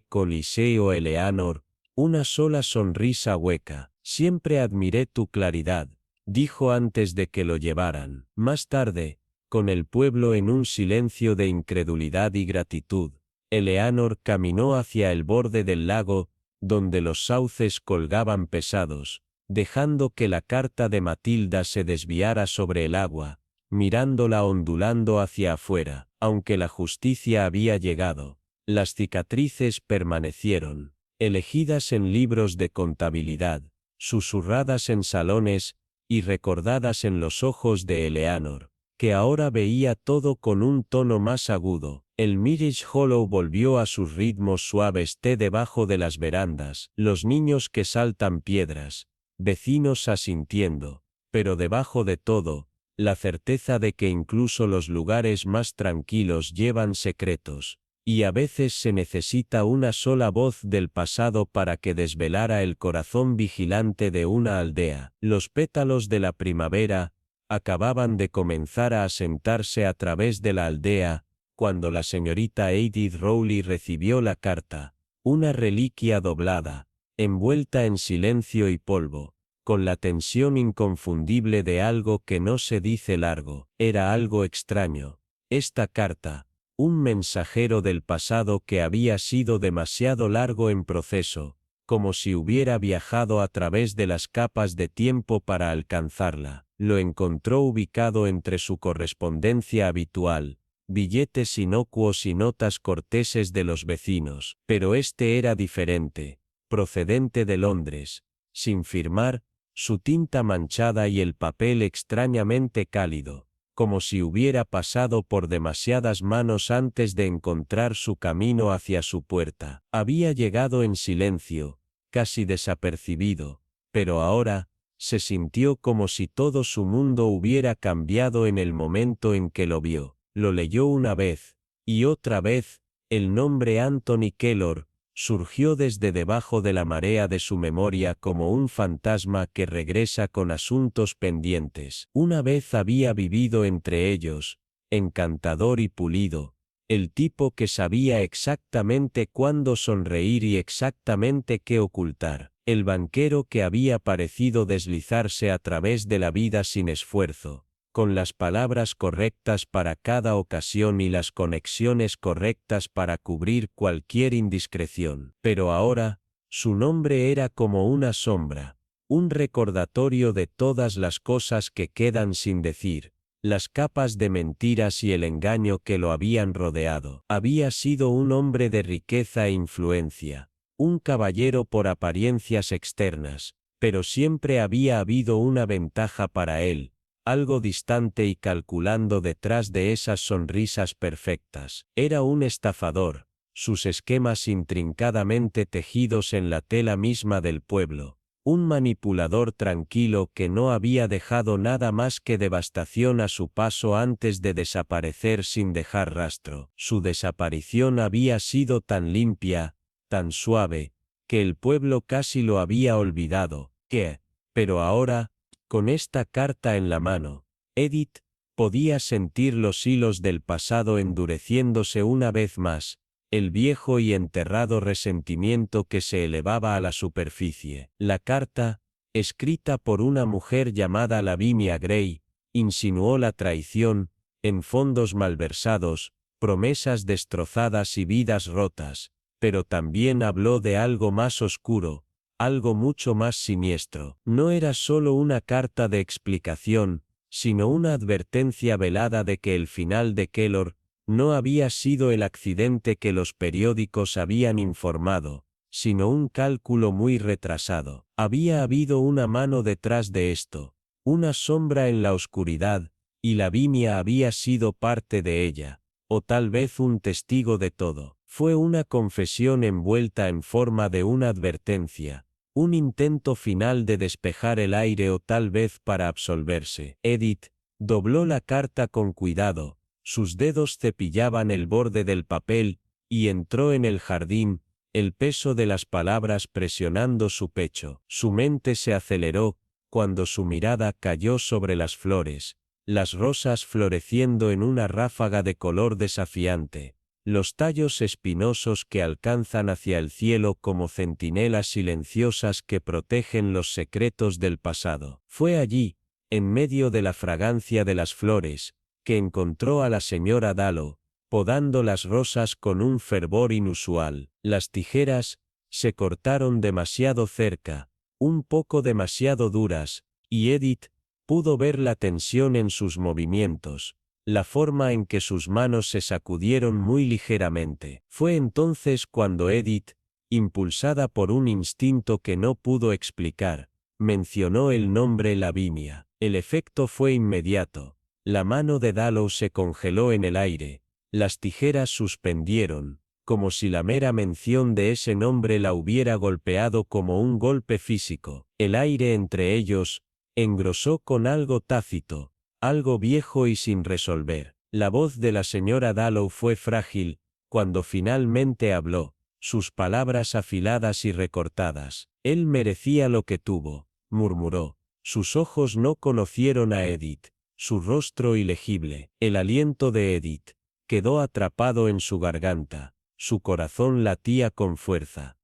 S1: Coliseo Eleanor, una sola sonrisa hueca. Siempre admiré tu claridad, dijo antes de que lo llevaran. Más tarde, con el pueblo en un silencio de incredulidad y gratitud, Eleanor caminó hacia el borde del lago, donde los sauces colgaban pesados, dejando que la carta de Matilda se desviara sobre el agua, mirándola ondulando hacia afuera. Aunque la justicia había llegado, las cicatrices permanecieron, elegidas en libros de contabilidad, susurradas en salones, y recordadas en los ojos de Eleanor, que ahora veía todo con un tono más agudo. El Mirage Hollow volvió a sus ritmos suaves debajo de las verandas, los niños que saltan piedras, vecinos asintiendo, pero debajo de todo, la certeza de que incluso los lugares más tranquilos llevan secretos, y a veces se necesita una sola voz del pasado para que desvelara el corazón vigilante de una aldea. Los pétalos de la primavera acababan de comenzar a asentarse a través de la aldea, cuando la señorita Edith Rowley recibió la carta, una reliquia doblada, envuelta en silencio y polvo, con la tensión inconfundible de algo que no se dice largo. Era algo extraño. Esta carta, un mensajero del pasado que había sido demasiado largo en proceso, como si hubiera viajado a través de las capas de tiempo para alcanzarla. Lo encontró ubicado entre su correspondencia habitual, billetes inocuos y notas corteses de los vecinos, pero este era diferente, procedente de Londres, sin firmar, su tinta manchada y el papel extrañamente cálido, como si hubiera pasado por demasiadas manos antes de encontrar su camino hacia su puerta. Había llegado en silencio, casi desapercibido, pero ahora, se sintió como si todo su mundo hubiera cambiado en el momento en que lo vio. Lo leyó una vez, y otra vez, el nombre Anthony Keller surgió desde debajo de la marea de su memoria como un fantasma que regresa con asuntos pendientes. Una vez había vivido entre ellos, encantador y pulido, el tipo que sabía exactamente cuándo sonreír y exactamente qué ocultar, el banquero que había parecido deslizarse a través de la vida sin esfuerzo, con las palabras correctas para cada ocasión y las conexiones correctas para cubrir cualquier indiscreción. Pero ahora, su nombre era como una sombra, un recordatorio de todas las cosas que quedan sin decir, las capas de mentiras y el engaño que lo habían rodeado. Había sido un hombre de riqueza e influencia, un caballero por apariencias externas, pero siempre había habido una ventaja para él, algo distante y calculando detrás de esas sonrisas perfectas. Era un estafador, sus esquemas intrincadamente tejidos en la tela misma del pueblo, un manipulador tranquilo que no había dejado nada más que devastación a su paso antes de desaparecer sin dejar rastro. Su desaparición había sido tan limpia, tan suave, que el pueblo casi lo había olvidado, pero ahora, con esta carta en la mano, Edith podía sentir los hilos del pasado endureciéndose una vez más, el viejo y enterrado resentimiento que se elevaba a la superficie. La carta, escrita por una mujer llamada Lavinia Gray, insinuó la traición, en fondos malversados, promesas destrozadas y vidas rotas, pero también habló de algo más oscuro, algo mucho más siniestro. No era solo una carta de explicación, sino una advertencia velada de que el final de Keller no había sido el accidente que los periódicos habían informado, sino un cálculo muy retrasado. Había habido una mano detrás de esto, una sombra en la oscuridad, y Lavinia había sido parte de ella, o tal vez un testigo de todo. Fue una confesión envuelta en forma de una advertencia, un intento final de despejar el aire o tal vez para absolverse. Edith dobló la carta con cuidado, sus dedos cepillaban el borde del papel, y entró en el jardín, el peso de las palabras presionando su pecho. Su mente se aceleró, cuando su mirada cayó sobre las flores, las rosas floreciendo en una ráfaga de color desafiante, los tallos espinosos que alcanzan hacia el cielo como centinelas silenciosas que protegen los secretos del pasado. Fue allí, en medio de la fragancia de las flores, que encontró a la señora Dallow, podando las rosas con un fervor inusual. Las tijeras se cortaron demasiado cerca, un poco demasiado duras, y Edith pudo ver la tensión en sus movimientos, la forma en que sus manos se sacudieron muy ligeramente. Fue entonces cuando Edith, impulsada por un instinto que no pudo explicar, mencionó el nombre Lavinia. El efecto fue inmediato. La mano de Dallow se congeló en el aire, las tijeras suspendieron, como si la mera mención de ese nombre la hubiera golpeado como un golpe físico. El aire entre ellos engrosó con algo tácito, algo viejo y sin resolver. La voz de la señora Dallow fue frágil, cuando finalmente habló, sus palabras afiladas y recortadas. Él merecía lo que tuvo, murmuró. Sus ojos no conocieron a Edith, su rostro ilegible. El aliento de Edith quedó atrapado en su garganta, su corazón latía con fuerza.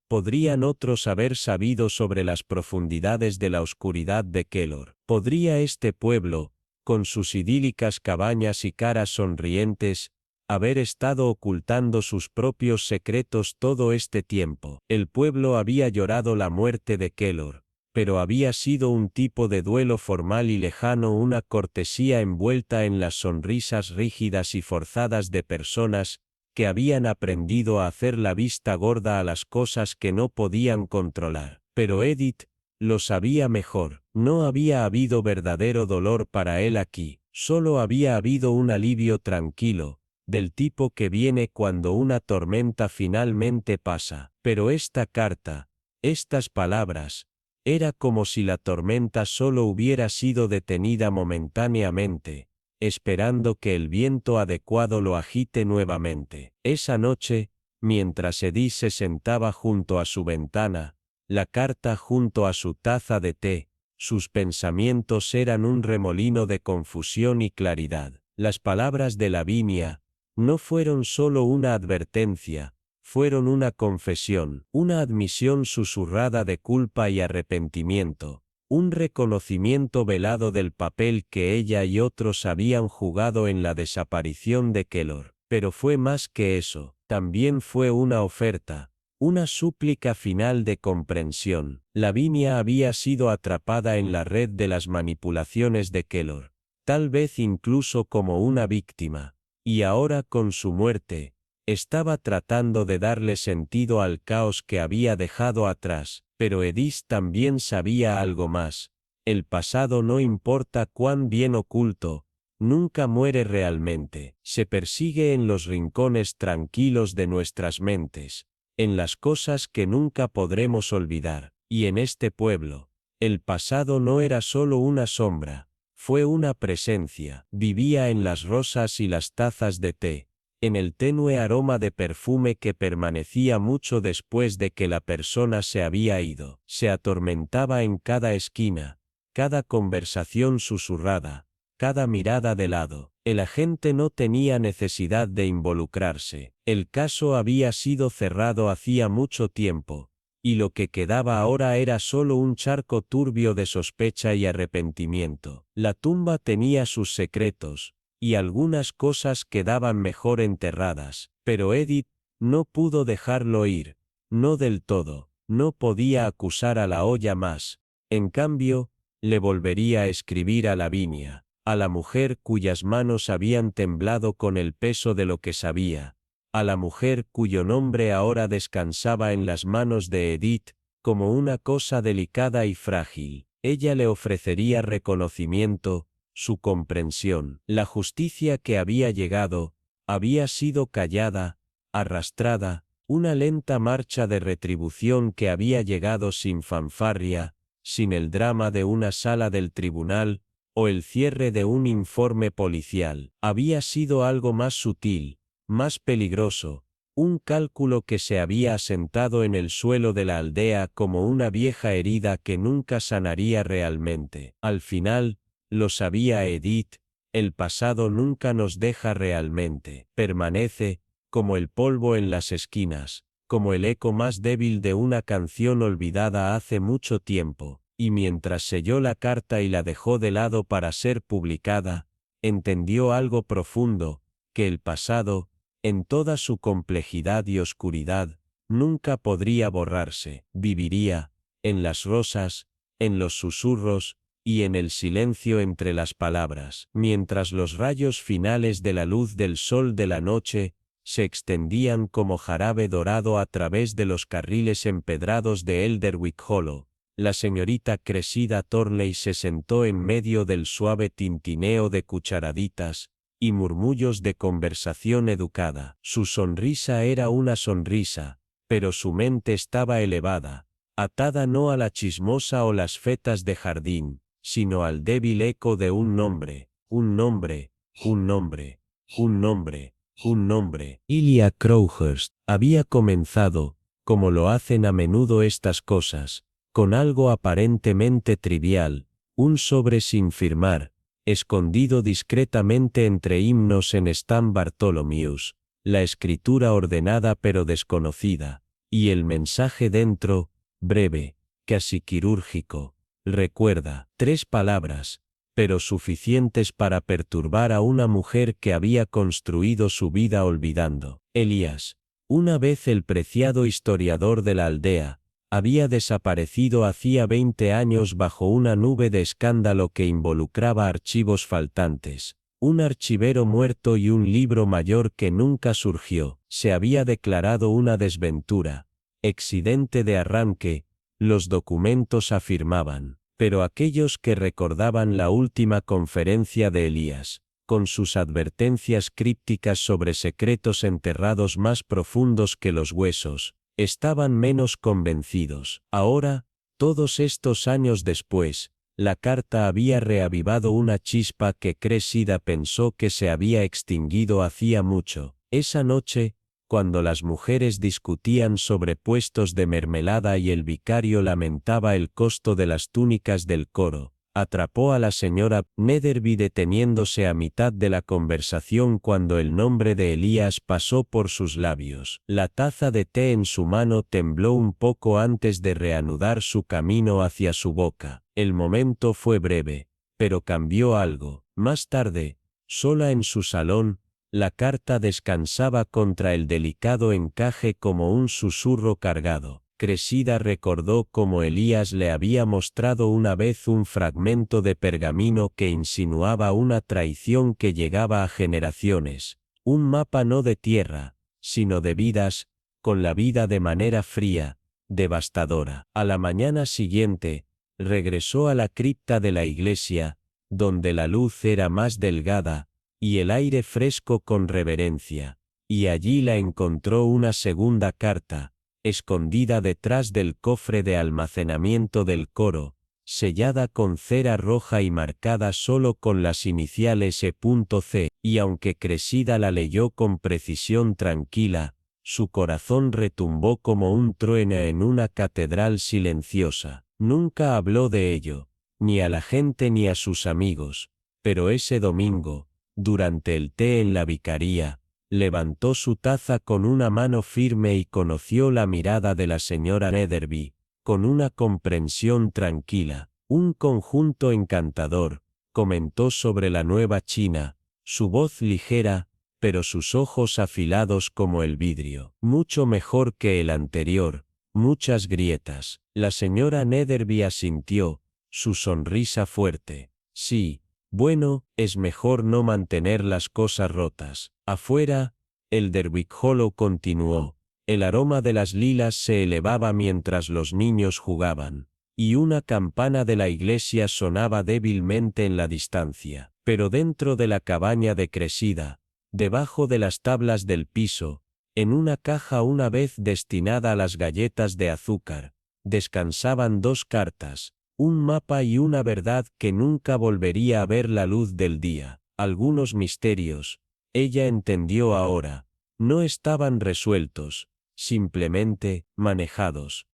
S1: Podrían otros haber sabido sobre las profundidades de la oscuridad de Kelor. Podría este pueblo, con sus idílicas cabañas y caras sonrientes, haber estado ocultando sus propios secretos todo este tiempo. El pueblo había llorado la muerte de Kelor, pero había sido un tipo de duelo formal y lejano, una cortesía envuelta en las sonrisas rígidas y forzadas de personas que habían aprendido a hacer la vista gorda a las cosas que no podían controlar. Pero Edith lo sabía mejor. No había habido verdadero dolor para él aquí, solo había habido un alivio tranquilo, del tipo que viene cuando una tormenta finalmente pasa. Pero esta carta, estas palabras, era como si la tormenta solo hubiera sido detenida momentáneamente, esperando que el viento adecuado lo agite nuevamente. Esa noche, mientras Edith se sentaba junto a su ventana, la carta junto a su taza de té, sus pensamientos eran un remolino de confusión y claridad. Las palabras de Lavinia no fueron solo una advertencia, fueron una confesión, una admisión susurrada de culpa y arrepentimiento, un reconocimiento velado del papel que ella y otros habían jugado en la desaparición de Kelor. Pero fue más que eso, también fue una oferta, una súplica final de comprensión. Lavinia había sido atrapada en la red de las manipulaciones de Kelor, tal vez incluso como una víctima, y ahora con su muerte, estaba tratando de darle sentido al caos que había dejado atrás. Pero Edith también sabía algo más. El pasado, no importa cuán bien oculto, nunca muere realmente. Se persigue en los rincones tranquilos de nuestras mentes, en las cosas que nunca podremos olvidar. Y en este pueblo, el pasado no era solo una sombra, fue una presencia. Vivía en las rosas y las tazas de té, en el tenue aroma de perfume que permanecía mucho después de que la persona se había ido. Se atormentaba en cada esquina, cada conversación susurrada, cada mirada de lado. El agente no tenía necesidad de involucrarse. El caso había sido cerrado hacía mucho tiempo, y lo que quedaba ahora era solo un charco turbio de sospecha y arrepentimiento. La tumba tenía sus secretos, y algunas cosas quedaban mejor enterradas, pero Edith no pudo dejarlo ir, no del todo, no podía acusar a la olla más. En cambio, le volvería a escribir a Lavinia, a la mujer cuyas manos habían temblado con el peso de lo que sabía, a la mujer cuyo nombre ahora descansaba en las manos de Edith, como una cosa delicada y frágil. Ella le ofrecería reconocimiento, su comprensión. La justicia que había llegado, había sido callada, arrastrada, una lenta marcha de retribución que había llegado sin fanfarria, sin el drama de una sala del tribunal, o el cierre de un informe policial. Había sido algo más sutil, más peligroso, Un cálculo que se había asentado en el suelo de la aldea como una vieja herida que nunca sanaría realmente. Al final, lo sabía Edith, el pasado nunca nos deja realmente. Permanece, como el polvo en las esquinas, como el eco más débil de una canción olvidada hace mucho tiempo, y mientras selló la carta y la dejó de lado para ser publicada, entendió algo profundo, que el pasado, en toda su complejidad y oscuridad, nunca podría borrarse. Viviría, en las rosas, en los susurros, y en el silencio entre las palabras, mientras los rayos finales de la luz del sol de la noche se extendían como jarabe dorado a través de los carriles empedrados de Elderwick Hollow. La señorita Cressida Thornley se sentó en medio del suave tintineo de cucharaditas y murmullos de conversación educada. Su sonrisa era una sonrisa, pero su mente estaba elevada, atada no a la chismosa o las fetas de jardín, sino al débil eco de un nombre, un nombre, un nombre, un nombre, un nombre. Ilya Crowhurst había comenzado, como lo hacen a menudo estas cosas, con algo aparentemente trivial, un sobre sin firmar, escondido discretamente entre himnos en St. Bartholomew's, la escritura ordenada pero desconocida, y el mensaje dentro, breve, casi quirúrgico. Recuerda, 3 palabras, pero suficientes para perturbar a una mujer que había construido su vida olvidando. Elías, una vez el preciado historiador de la aldea, había desaparecido hacía 20 años bajo una nube de escándalo que involucraba archivos faltantes, un archivero muerto y un libro mayor que nunca surgió. Se había declarado una desventura, accidente de arranque, los documentos afirmaban, pero aquellos que recordaban la última conferencia de Elías, con sus advertencias crípticas sobre secretos enterrados más profundos que los huesos, estaban menos convencidos. Ahora, todos estos años después, la carta había reavivado una chispa que Cressida pensó que se había extinguido hacía mucho. Esa noche, cuando las mujeres discutían sobre puestos de mermelada y el vicario lamentaba el costo de las túnicas del coro, atrapó a la señora Netherby deteniéndose a mitad de la conversación cuando el nombre de Elías pasó por sus labios. La taza de té en su mano tembló un poco antes de reanudar su camino hacia su boca. El momento fue breve, pero cambió algo. Más tarde, sola en su salón, la carta descansaba contra el delicado encaje como un susurro cargado. Cressida recordó cómo Elías le había mostrado una vez un fragmento de pergamino que insinuaba una traición que llegaba a generaciones, un mapa no de tierra, sino de vidas, con la vida de manera fría, devastadora. A la mañana siguiente, regresó a la cripta de la iglesia, donde la luz era más delgada, y el aire fresco con reverencia, y allí la encontró una segunda carta, escondida detrás del cofre de almacenamiento del coro, sellada con cera roja y marcada solo con las iniciales E.C., y aunque Cressida la leyó con precisión tranquila, su corazón retumbó como un trueno en una catedral silenciosa. Nunca habló de ello, ni a la gente ni a sus amigos, pero ese domingo, durante el té en la vicaría, levantó su taza con una mano firme y conoció la mirada de la señora Netherby, con una comprensión tranquila. Un conjunto encantador, comentó sobre la nueva China, su voz ligera, pero sus ojos afilados como el vidrio. Mucho mejor que el anterior, muchas grietas. La señora Netherby asintió, su sonrisa fuerte. Sí, bueno, es mejor no mantener las cosas rotas. Afuera, Elderwick Hollow continuó. El aroma de las lilas se elevaba mientras los niños jugaban, y una campana de la iglesia sonaba débilmente en la distancia. Pero dentro de la cabaña de Cressida, debajo de las tablas del piso, en una caja una vez destinada a las galletas de azúcar, descansaban 2 cartas, un mapa y una verdad que nunca volvería a ver la luz del día. Algunos misterios, ella entendió ahora, No estaban resueltos, simplemente manejados.